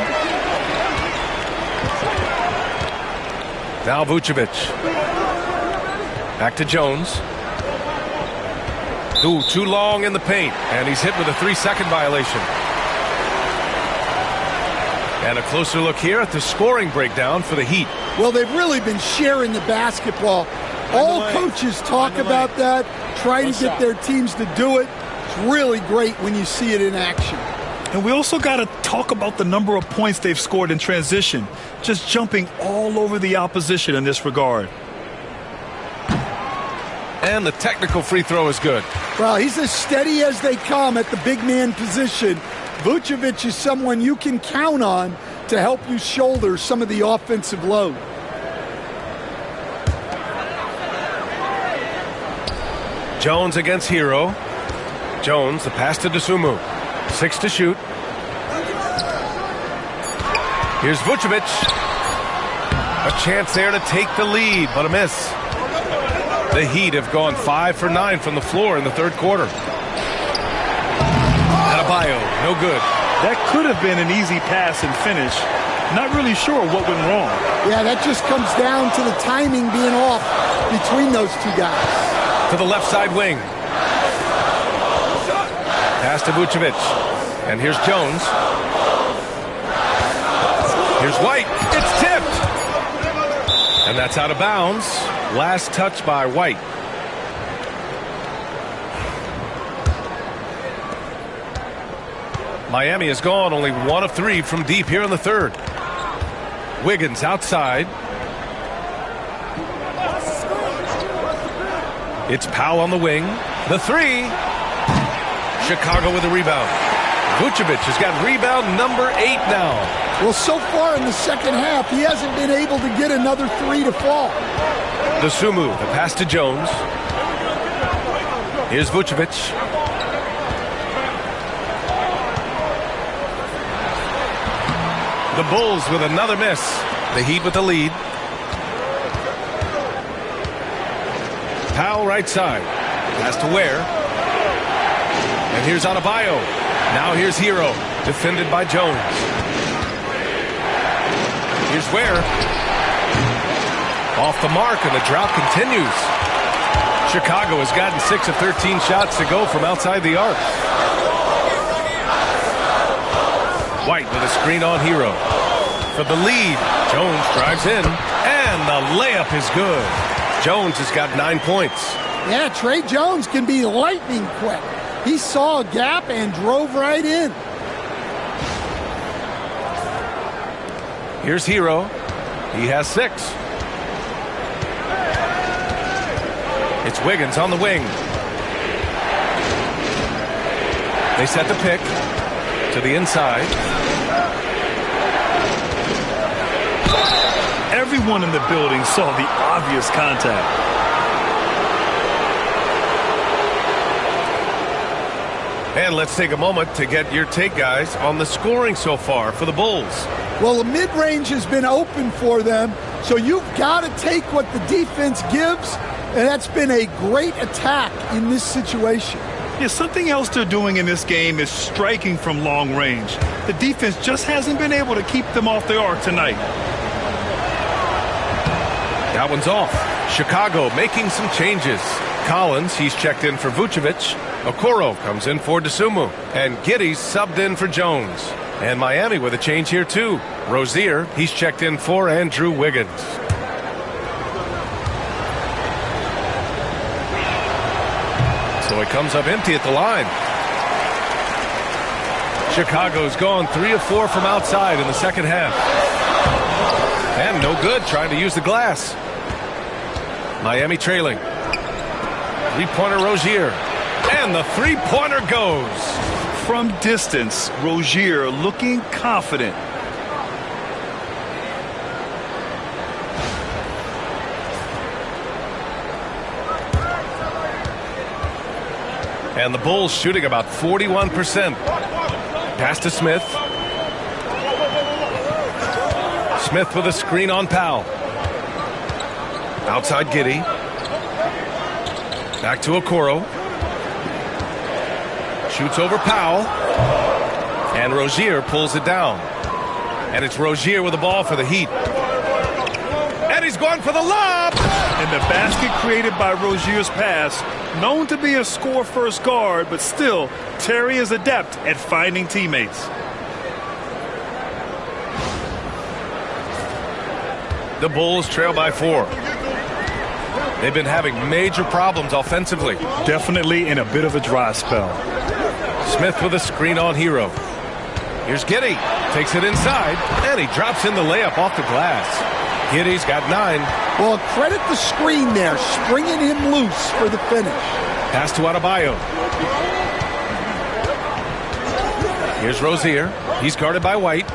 Now Vucevic. Back to Jones. Ooh, too long in the paint. And he's hit with a 3-second violation. And a closer look here at the scoring breakdown for the Heat. Well, they've really been sharing the basketball. All coaches talk about that, try to get their teams to do it. It's really great when you see it in action. And we also got to talk about the number of points they've scored in transition, just jumping all over the opposition in this regard. And the technical free throw is good. Well, he's as steady as they come at the big man position. Vucevic is someone you can count on to help you shoulder some of the offensive load. Jones against Hero. Jones, the pass to Dosunmu. 6 to shoot. Here's Vucevic. A chance there to take the lead, but a miss. The Heat have gone 5 for 9 from the floor in the third quarter. Adebayo, no good. That could have been an easy pass and finish. Not really sure what went wrong. Yeah, that just comes down to the timing being off between those 2 guys. To the left side wing. Pass to Vucevic. And here's Jones. Here's White. It's tipped. And that's out of bounds. Last touch by White. Miami has gone only 1 of 3 from deep here in the third. Wiggins outside. It's Powell on the wing. The 3. Chicago with a rebound. Vucevic has got rebound number 8 now. Well, so far in the second half, he hasn't been able to get another 3 to fall. Dosunmu, the pass to Jones. Here's Vucevic. The Bulls with another miss. The Heat with the lead. Powell right side. Pass to Ware. And here's Adebayo. Now here's Hero. Defended by Jones. Here's Ware. Off the mark, and the drought continues. Chicago has gotten 6 of 13 shots to go from outside the arc. White with a screen on Hero. For the lead, Jones drives in, and the layup is good. Jones has got 9 points. Yeah, Trey Jones can be lightning quick. He saw a gap and drove right in. Here's Hero. He has 6. It's Wiggins on the wing. They set the pick to the inside. Everyone in the building saw the obvious contact. And let's take a moment to get your take, guys, on the scoring so far for the Bulls. Well, the mid-range has been open for them, so you've got to take what the defense gives, and that's been a great attack in this situation. Yeah, something else they're doing in this game is striking from long range. The defense just hasn't been able to keep them off the arc tonight. That one's off. Chicago making some changes. Collins, he's checked in for Vucevic. Okoro comes in for DeSumo. And Giddey's subbed in for Jones. And Miami with a change here too. Rozier, he's checked in for Andrew Wiggins. So he comes up empty at the line. Chicago's gone 3 of 4 from outside in the second half. And no good trying to use the glass. Miami trailing. Three-pointer Rozier. And the three-pointer goes. From distance, Rozier looking confident. And the Bulls shooting about 41%. Pass to Smith. Smith with a screen on Powell. Outside Giddey. Back to Okoro. Shoots over Powell. And Rozier pulls it down. And it's Rozier with the ball for the Heat. And he's going for the lob. And the basket created by Rozier's pass, known to be a score-first guard, but still, Terry is adept at finding teammates. The Bulls trail by 4. They've been having major problems offensively. Definitely in a bit of a dry spell. Smith with a screen on Hero. Here's Giddey. Takes it inside, and he drops in the layup off the glass. Giddey's got 9. Well, credit the screen there, springing him loose for the finish. Pass to Adebayo. Here's Rozier. He's guarded by White.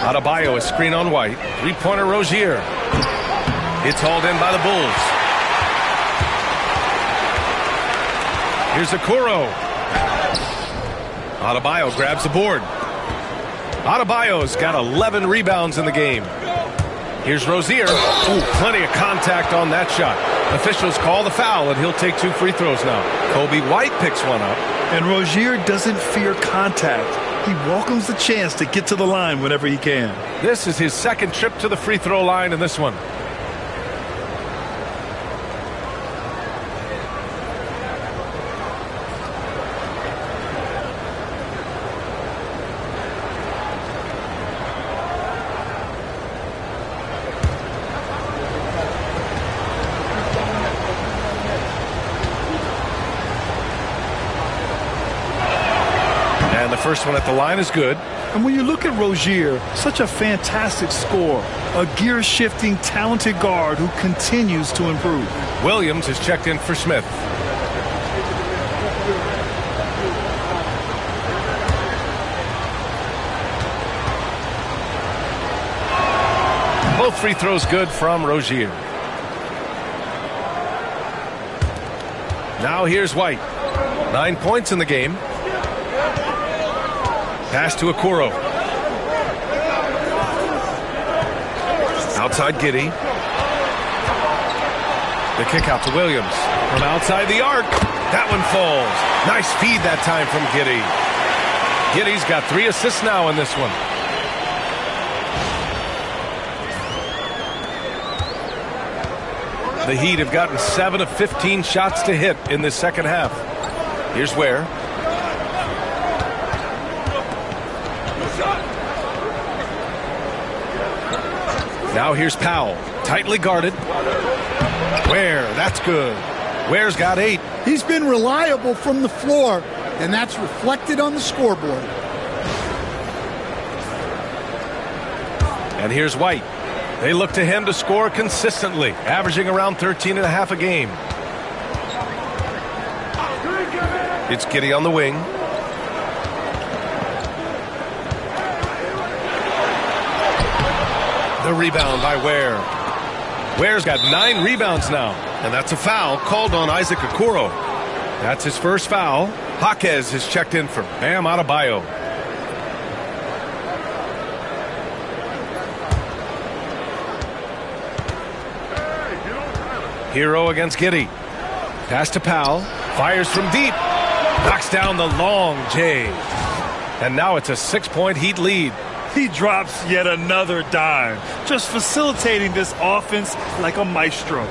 Adebayo, a screen on White. Three-pointer Rozier. It's hauled in by the Bulls. Here's Okoro. Adebayo grabs the board. Adebayo's got 11 rebounds in the game. Here's Rozier. Ooh, plenty of contact on that shot. Officials call the foul, and he'll take 2 free throws now. Kobe White picks one up. And Rozier doesn't fear contact. He welcomes the chance to get to the line whenever he can. This is his second trip to the free throw line in this one. First one at the line is good. And when you look at Rozier, such a fantastic scorer, a gear-shifting, talented guard who continues to improve. Williams is checked in for Smith. Both free throws good from Rozier. Now here's White. 9 points in the game. Pass to Okoro. Outside Giddey. The kick out to Williams. From outside the arc. That one falls. Nice feed that time from Giddey. Giddey's got 3 assists now in this one. The Heat have gotten 7 of 15 shots to hit in this second half. Here's Ware. Now here's Powell. Tightly guarded. Ware, that's good. Ware's got 8. He's been reliable from the floor, and that's reflected on the scoreboard. And here's White. They look to him to score consistently, averaging around 13.5 a game. It's Giddey on the wing. The rebound by Ware. Ware's got 9 rebounds now, and that's a foul called on Isaac Okoro. That's his first foul. Jaquez is checked in for Bam Adebayo. Hero against Giddey. Pass to Powell. Fires from deep. Knocks down the long J. And now it's a 6-point Heat lead. He drops yet another dime, just facilitating this offense like a maestro.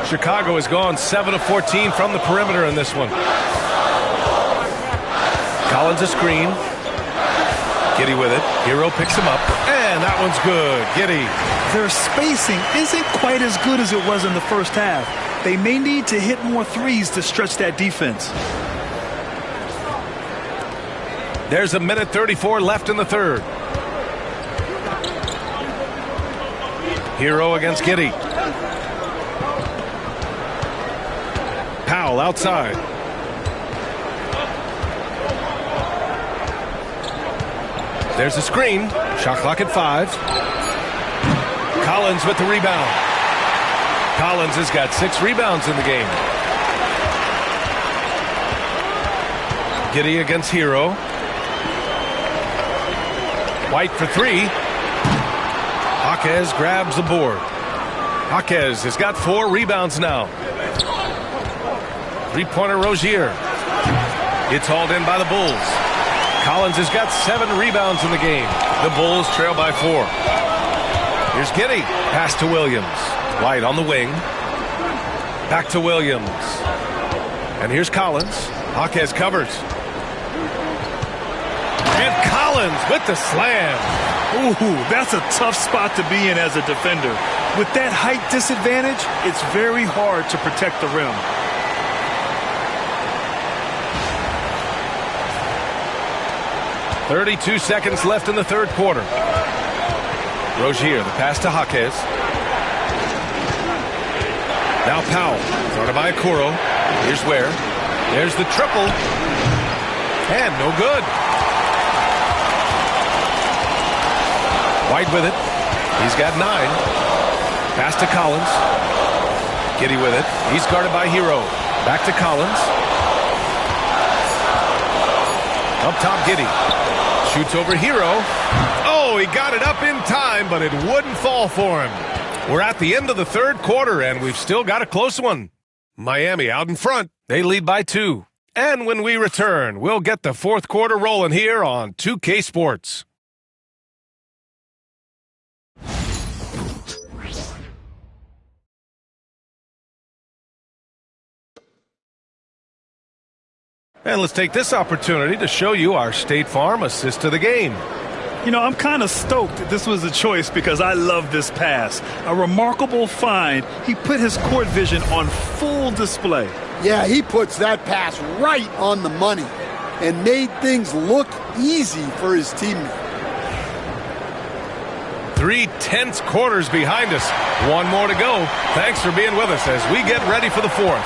Chicago has gone 7 of 14 from the perimeter in this one. Collins a screen. Giddey with it. Hero picks him up. And that one's good. Giddey. Their spacing isn't quite as good as it was in the first half. They may need to hit more threes to stretch that defense. There's a minute 34 left in the third. Hero against Giddey. Powell outside. There's a screen. Shot clock at 5. Collins with the rebound. Collins has got 6 rebounds in the game. Giddey against Hero. White for 3. Jaquez grabs the board. Jaquez has got 4 rebounds now. Three-pointer Rozier. It's hauled in by the Bulls. Collins has got 7 rebounds in the game. The Bulls trail by 4. Here's Giddey. Pass to Williams. White on the wing. Back to Williams. And here's Collins. Jaquez covers. And Collins with the slam. Ooh, that's a tough spot to be in as a defender. With that height disadvantage, it's very hard to protect the rim. .32 seconds left in the third quarter. Rozier, the pass to Jaquez. Now Powell, started by Okoro. Here's Ware. There's the triple. And no good. White with it. He's got 9. Pass to Collins. Giddey with it. He's guarded by Hero. Back to Collins. Up top, Giddey. Shoots over Hero. Oh, he got it up in time, but it wouldn't fall for him. We're at the end of the third quarter, and we've still got a close one. Miami out in front. They lead by 2. And when we return, we'll get the fourth quarter rolling here on 2K Sports. And let's take this opportunity to show you our State Farm assist to the game. You know, I'm kind of stoked that this was a choice because I love this pass. A remarkable find. He put his court vision on full display. Yeah, he puts that pass right on the money and made things look easy for his teammate. 3 tense quarters behind us. One more to go. Thanks for being with us as we get ready for the fourth.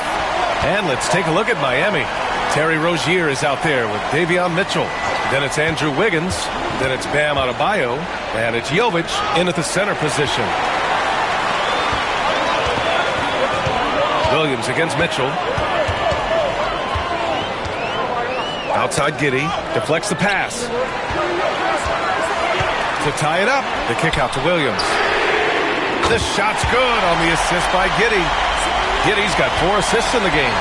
And let's take a look at Miami. Terry Rozier is out there with Davion Mitchell. Then it's Andrew Wiggins. Then it's Bam Adebayo. And it's Jovic in at the center position. Williams against Mitchell. Outside Giddey. Deflects the pass. To tie it up. The kick out to Williams. The shot's good on the assist by Giddey. Giddey's got 4 assists in the game.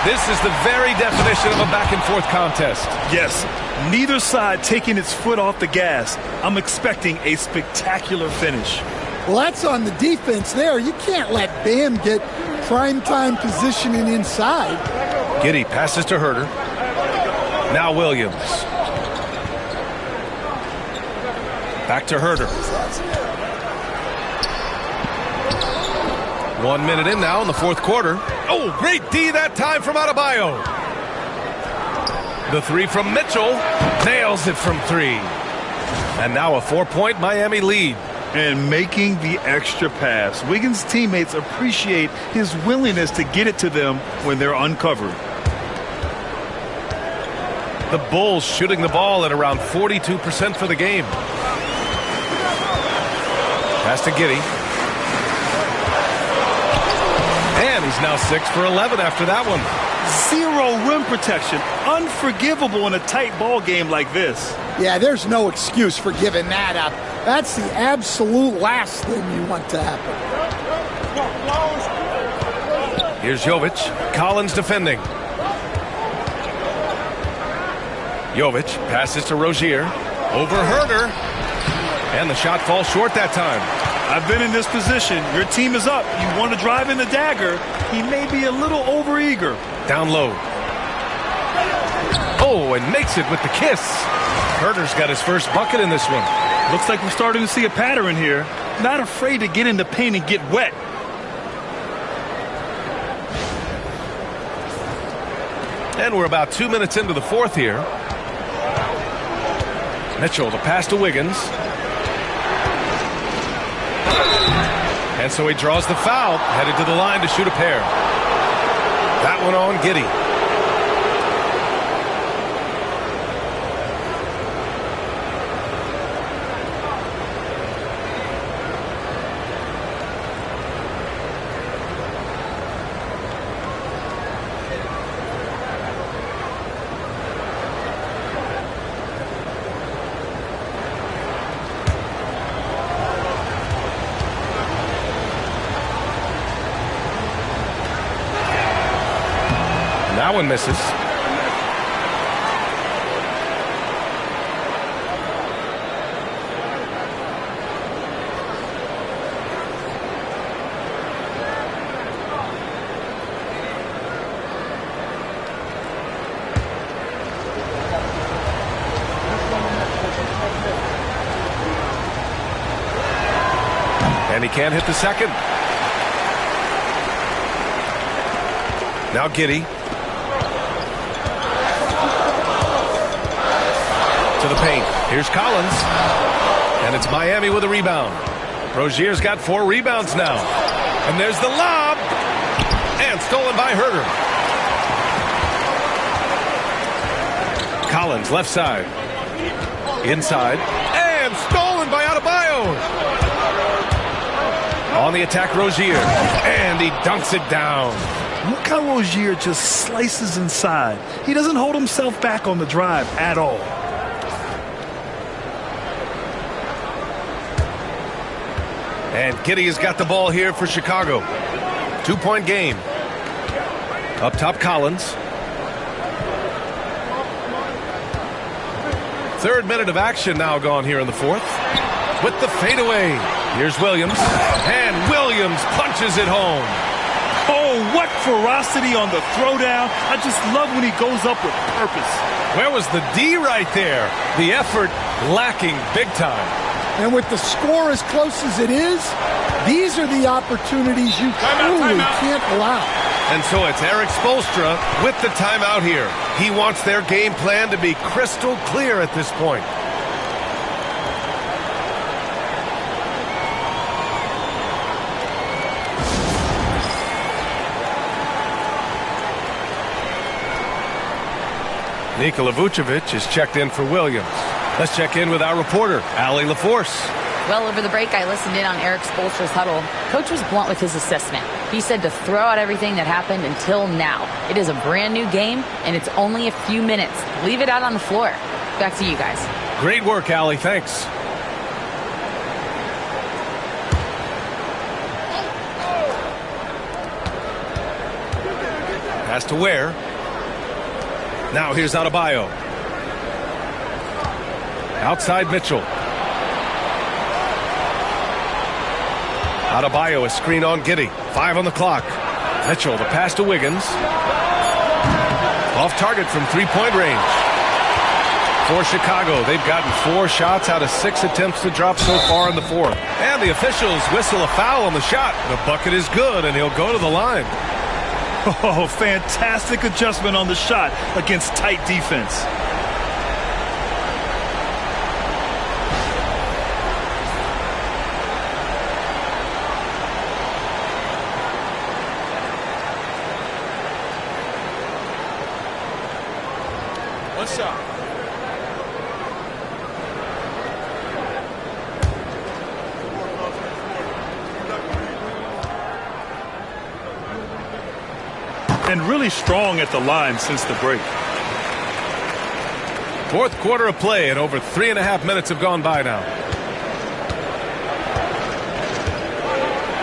This is the very definition of a back-and-forth contest. Yes, neither side taking its foot off the gas. I'm expecting a spectacular finish. Well, that's on the defense there. You can't let Bam get primetime positioning inside. Giddey passes to Herter. Now Williams. Back to Herter. 1 minute in now in the fourth quarter. Oh, great D that time from Adebayo. The 3 from Mitchell. Nails it from 3. And now a 4-point Miami lead. And making the extra pass. Wiggins' teammates appreciate his willingness to get it to them when they're uncovered. The Bulls shooting the ball at around 42% for the game. Pass to Giddey. And he's now 6 for 11 after that one. 0 rim protection. Unforgivable in a tight ball game like this. Yeah, there's no excuse for giving that up. That's the absolute last thing you want to happen. Here's Jovic. Collins defending. Jovic passes to Rozier. Over Herder. And the shot falls short that time. I've been in this position. Your team is up. You want to drive in the dagger. He may be a little overeager. Down low. Oh, and makes it with the kiss. Herder's got his first bucket in this one. Looks like we're starting to see a pattern here. Not afraid to get in the paint and get wet. And we're about 2 minutes into the fourth here. Mitchell, the pass to Wiggins. And so he draws the foul, headed to the line to shoot a pair. That one on Giddey. That one misses. And he can't hit the second. Now Giddey. To the paint. Here's Collins. And it's Miami with a rebound. Rozier's got 4 rebounds now. And there's the lob. And stolen by Herder. Collins, left side. Inside. And stolen by Adebayo. On the attack, Rozier. And he dunks it down. Look how Rozier just slices inside. He doesn't hold himself back on the drive at all. And Giddey has got the ball here for Chicago. 2-point game. Up top, Collins. 3rd minute of action now gone here in the 4th. With the fadeaway. Here's Williams. And Williams punches it home. Oh, what ferocity on the throwdown. I just love when he goes up with purpose. Where was the D right there? The effort lacking big time. And with the score as close as it is, these are the opportunities you truly can't allow. And so it's Eric Spoelstra with the timeout here. He wants their game plan to be crystal clear at this point. Nikola Vucevic is checked in for Williams. Let's check in with our reporter, Allie LaForce. Well, over the break, I listened in on Eric Spoelstra's huddle. Coach was blunt with his assessment. He said to throw out everything that happened until now. It is a brand new game, and it's only a few minutes. Leave it out on the floor. Back to you guys. Great work, Allie. Thanks. Pass to Ware. Now here's Adebayo. Outside Mitchell. Adebayo, a screen on Giddey. 5 on the clock. Mitchell, the pass to Wiggins. Off target from 3-point range. For Chicago, they've gotten 4 shots out of 6 attempts to drop so far in the 4th. And the officials whistle a foul on the shot. The bucket is good, and he'll go to the line. Oh, fantastic adjustment on the shot against tight defense. One shot. And really strong at the line since the break. 4th quarter of play, and over 3.5 minutes have gone by now.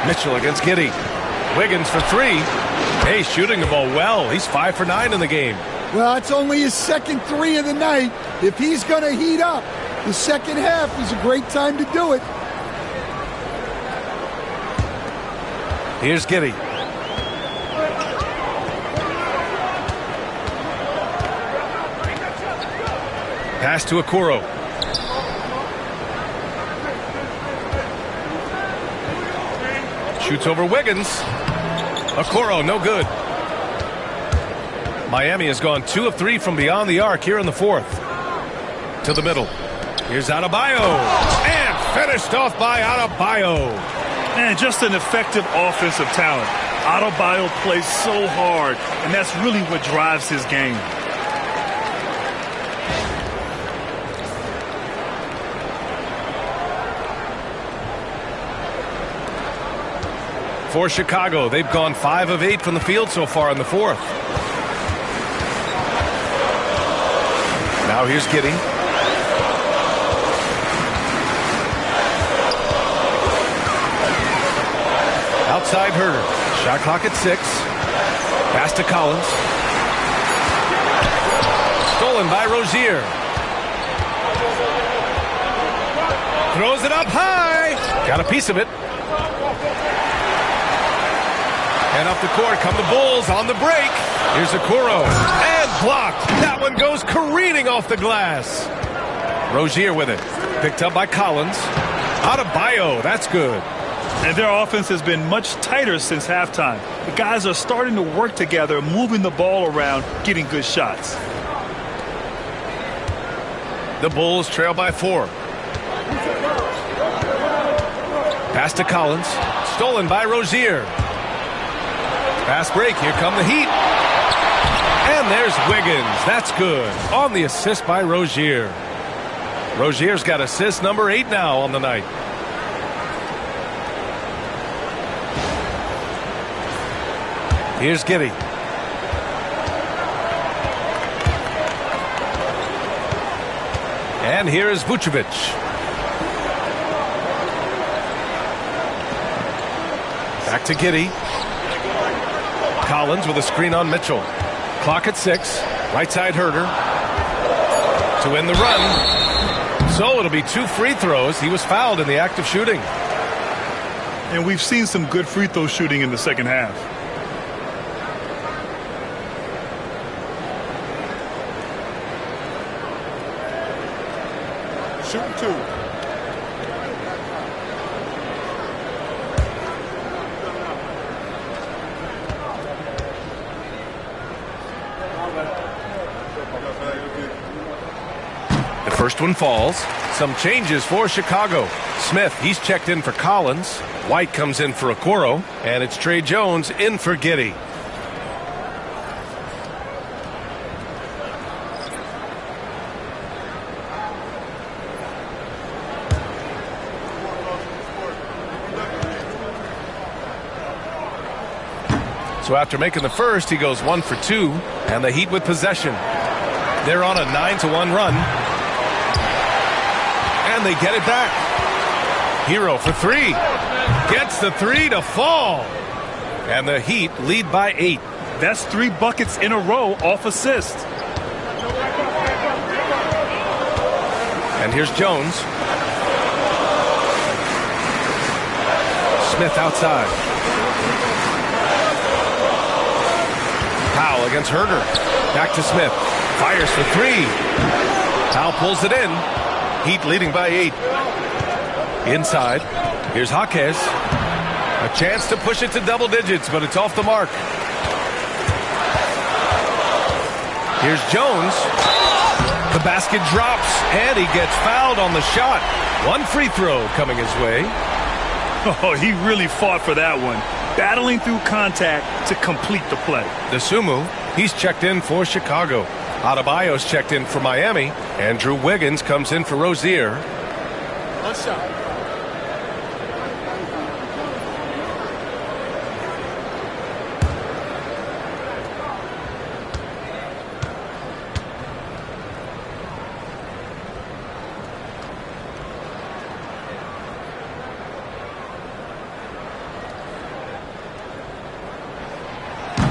Mitchell against Giddey. Wiggins for 3. Hey, shooting the ball well. He's 5 for 9 in the game. Well, it's only his second 3 of the night. If he's going to heat up, The second half is a great time to do it. Here's Giddey. Pass to Okoro. Shoots over Wiggins. Okoro, no good. Miami has gone 2 of 3 from beyond the arc here in the fourth. To the middle. Here's Adebayo. And finished off by Adebayo. And just an effective offensive talent. Adebayo plays so hard, and that's really what drives his game. For Chicago, they've gone 5 of 8 from the field so far in the fourth. Now here's Giddey. Outside Herter. Shot clock at 6. Pass to Collins. Stolen by Rozier. Throws it up high. Got a piece of it. And up the court come the Bulls on the break. Here's Okoro. And blocked. That one goes careening off the glass. Rozier with it. Picked up by Collins. Adebayo. That's good. And their offense has been much tighter since halftime. The guys are starting to work together, moving the ball around, getting good shots. The Bulls trail by 4. Pass to Collins. Stolen by Rozier. Fast break. Here come the Heat. And there's Wiggins. That's good. On the assist by Rozier. Rozier's got assist number 8 now on the night. Here's Giddey. And here is Vucevic. Back to Giddey. Collins with a screen on Mitchell. Clock at 6. Right side Herter. To win the run. So it'll be 2 free throws. He was fouled in the act of shooting. And we've seen some good free throw shooting in the second half. Shooting 2. First one falls. Some changes for Chicago. Smith, he's checked in for Collins. White comes in for Okoro. And it's Trey Jones in for Giddey. So after making the first, he goes 1 for 2. And the Heat with possession. They're on a 9-1 run. And they get it back. Hero for 3. Gets the 3 to fall. And the Heat lead by 8. That's 3 buckets in a row off assist. And here's Jones. Smith outside. Powell against Herter. Back to Smith. Fires for 3. Powell pulls it in. Heat leading by 8. Inside. Here's Jaquez. A chance to push it to double digits, but it's off the mark. Here's Jones. The basket drops, and he gets fouled on the shot. 1 free throw coming his way. Oh, he really fought for that one. Battling through contact to complete the play. Dosunmu, he's checked in for Chicago. Adebayo's checked in for Miami. Andrew Wiggins comes in for Rozier. One shot.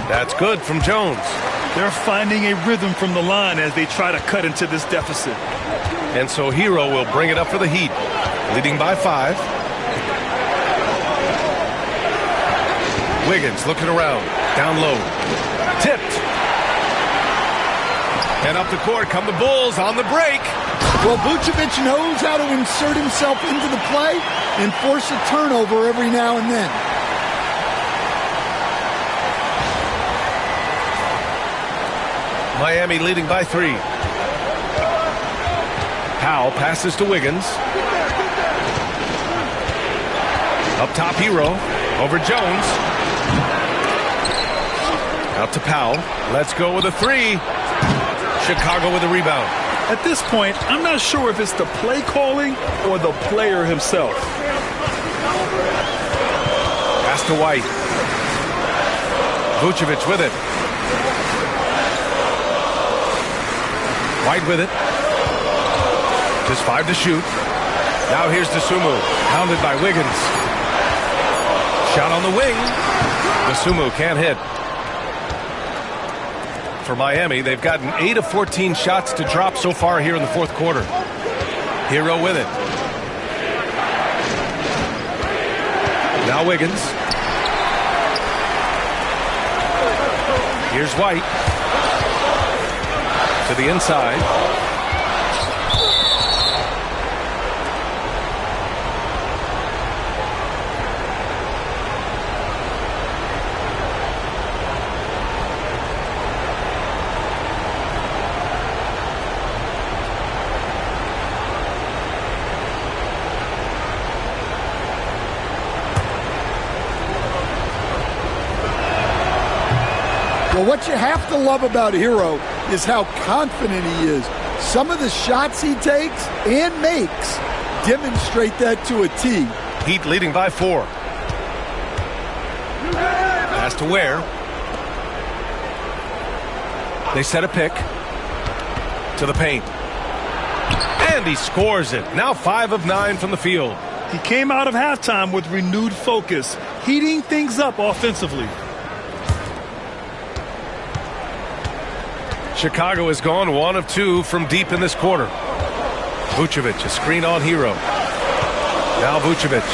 That's good from Jones. They're finding a rhythm from the line as they try to cut into this deficit. And so Hero will bring it up for the Heat, leading by 5. Wiggins looking around, down low, tipped. And up the court come the Bulls on the break. Well, Vucevic knows how to insert himself into the play and force a turnover every now and then. Miami leading by 3. Powell passes to Wiggins. Up top, Hero. Over Jones. Out to Powell. Let's go with a 3. Chicago with a rebound. At this point, I'm not sure if it's the play calling or the player himself. Pass to White. Vucevic with it. White with it. Just 5 to shoot. Now here's Dosunmu. Pounded by Wiggins. Shot on the wing. Dosunmu can't hit. For Miami, they've gotten 8 of 14 shots to drop so far here in the fourth quarter. Hero with it. Now Wiggins. Here's White. To the inside. Well, what you have to love about Hero is how confident he is. Some of the shots he takes and makes demonstrate that to a T. Heat leading by 4. Pass to Ware. They set a pick to the paint. And he scores it. Now 5 of 9 from the field. He came out of halftime with renewed focus, heating things up offensively. Chicago has gone 1 of 2 from deep in this quarter. Vucevic, a screen on Hero. Now Vucevic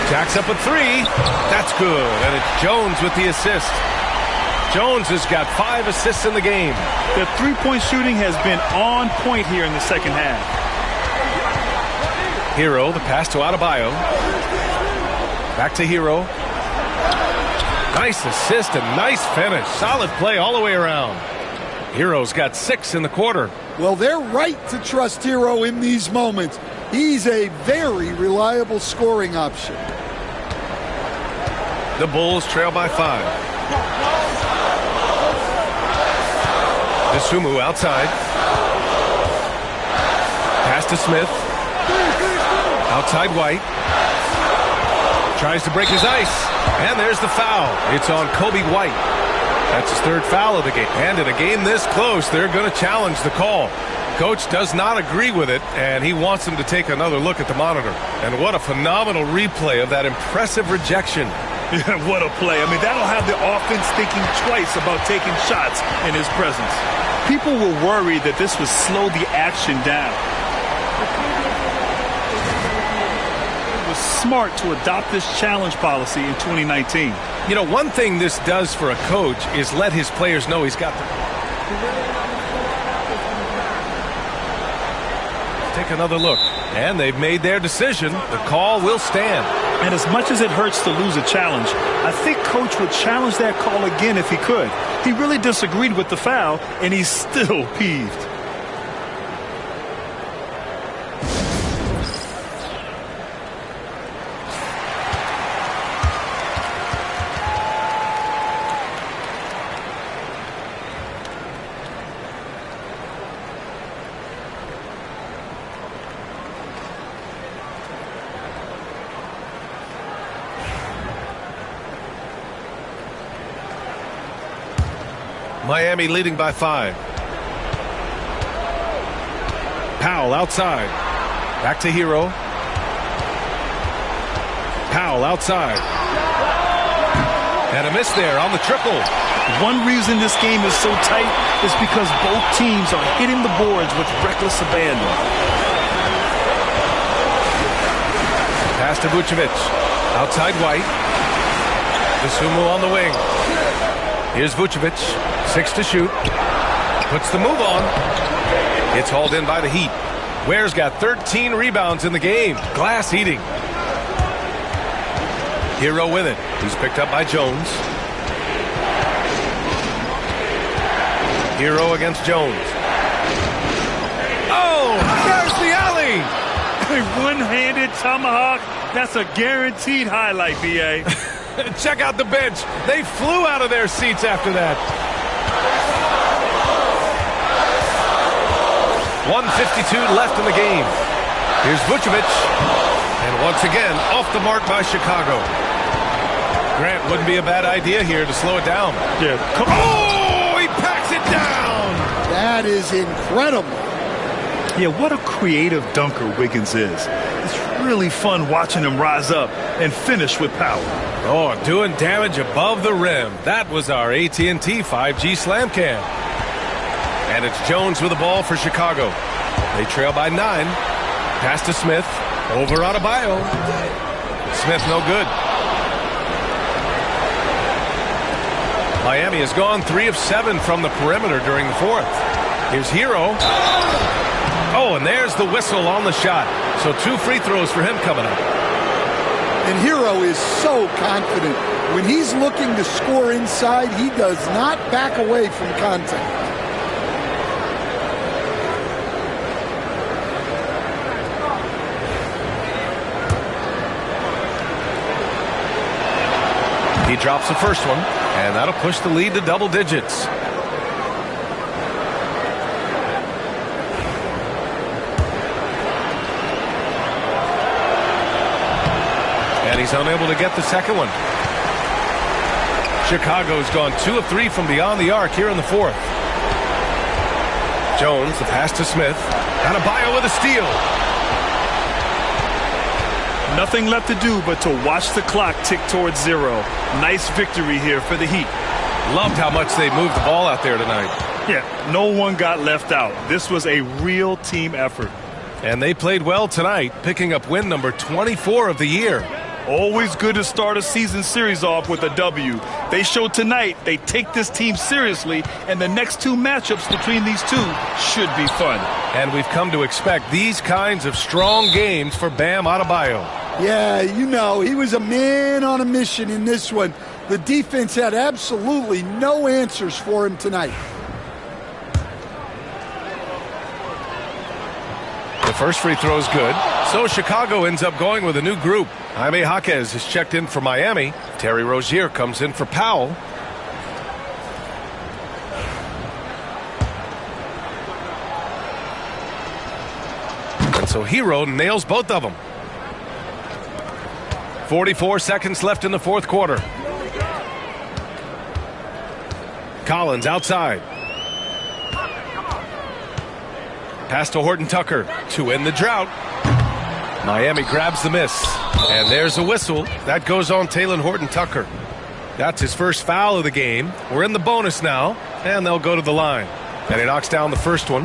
jacks up a 3. That's good. And it's Jones with the assist. Jones has got 5 assists in the game. The three-point shooting has been on point here in the second half. Hero, the pass to Adebayo. Back to Hero. Nice assist and nice finish. Solid play all the way around. Hero's got 6 in the quarter. Well, they're right to trust Hero in these moments. He's a very reliable scoring option. The Bulls trail by 5. Dosunmu outside. Pass to Smith. Outside White. Tries to break his ice. And there's the foul. It's on Kobe White. That's his 3rd foul of the game. And in a game this close, they're going to challenge the call. Coach does not agree with it, and he wants him to take another look at the monitor. And what a phenomenal replay of that impressive rejection. Yeah, what a play. I mean, that'll have the offense thinking twice about taking shots in his presence. People were worried that this would slow the action down. It was smart to adopt this challenge policy in 2019. You know, one thing this does for a coach is let his players know he's got them. Take another look. And they've made their decision. The call will stand. And as much as it hurts to lose a challenge, I think Coach would challenge that call again if he could. He really disagreed with the foul, and he's still peeved. Miami leading by 5. Powell outside. Back to Hero. Powell outside. And a miss there on the triple. One reason this game is so tight is because both teams are hitting the boards with reckless abandon. Pass to Vucevic. Outside White. Dosunmu on the wing. Here's Vucevic. 6 to shoot. Puts the move on. It's hauled in by the Heat. Ware's got 13 rebounds in the game. Glass eating. Hero with it. He's picked up by Jones. Hero against Jones. Oh, there's the alley. A one-handed tomahawk. That's a guaranteed highlight, B.A. Check out the bench. They flew out of their seats after that. 1:52 left in the game. Here's Vucevic. And once again, off the mark by Chicago. Grant, wouldn't be a bad idea here to slow it down. Yeah. Oh, he packs it down. That is incredible. Yeah, what a creative dunker Wiggins is. It's really fun watching him rise up and finish with power. Oh, doing damage above the rim. That was our AT&T 5G slam cam. And it's Jones with the ball for Chicago. They trail by 9. Pass to Smith. Over Adebayo. Smith no good. Miami has gone 3 of 7 from the perimeter during the fourth. Here's Hero. Oh, and there's the whistle on the shot. So 2 free throws for him coming up. And Hero is so confident. When he's looking to score inside, he does not back away from contact. He drops the first one, and that'll push the lead to double digits. And he's unable to get the second one. Chicago's gone 2 of 3 from beyond the arc here in the fourth. Jones, the pass to Smith. Adebayo with a steal. Nothing left to do but to watch the clock tick towards 0. Nice victory here for the Heat. Loved how much they moved the ball out there tonight. Yeah, no one got left out. This was a real team effort. And they played well tonight, picking up win number 24 of the year. Always good to start a season series off with a W. They showed tonight they take this team seriously, and the next 2 matchups between these two should be fun. And we've come to expect these kinds of strong games for Bam Adebayo. Yeah, you know, he was a man on a mission in this one. The defense had absolutely no answers for him tonight. The first free throw is good. So Chicago ends up going with a new group. Jaime Jaquez has checked in for Miami. Terry Rozier comes in for Powell. And so Hero nails both of them. 44 seconds left in the fourth quarter. Collins outside. Pass to Horton Tucker to end the drought. Miami grabs the miss. And there's a whistle. That goes on Talen Horton Tucker. That's his first foul of the game. We're in the bonus now, and they'll go to the line. And he knocks down the first one.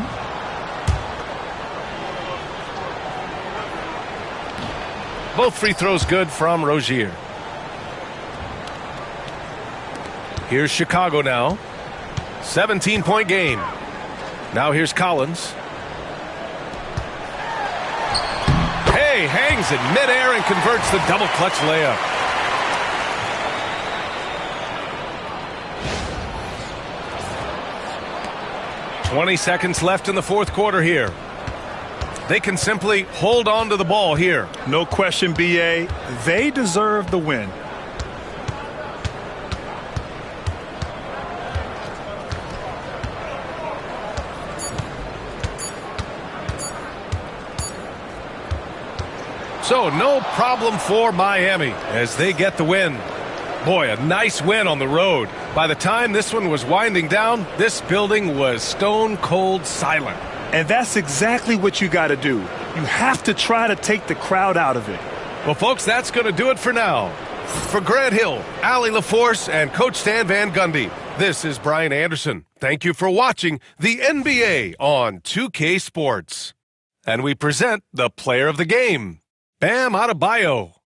Both free throws good from Rozier. Here's Chicago now. 17-point game. Now here's Collins. Hey, hangs in midair and converts the double clutch layup. "20 seconds left in the fourth quarter here. They can simply hold on to the ball here. No question, B.A. They deserve the win. So no problem for Miami as they get the win. Boy, a nice win on the road. By the time this one was winding down, this building was stone cold silent. And that's exactly what you got to do. You have to try to take the crowd out of it. Well, folks, that's going to do it for now. For Grant Hill, Allie LaForce, and Coach Stan Van Gundy, this is Brian Anderson. Thank you for watching the NBA on 2K Sports. And we present the player of the game. Bam Adebayo.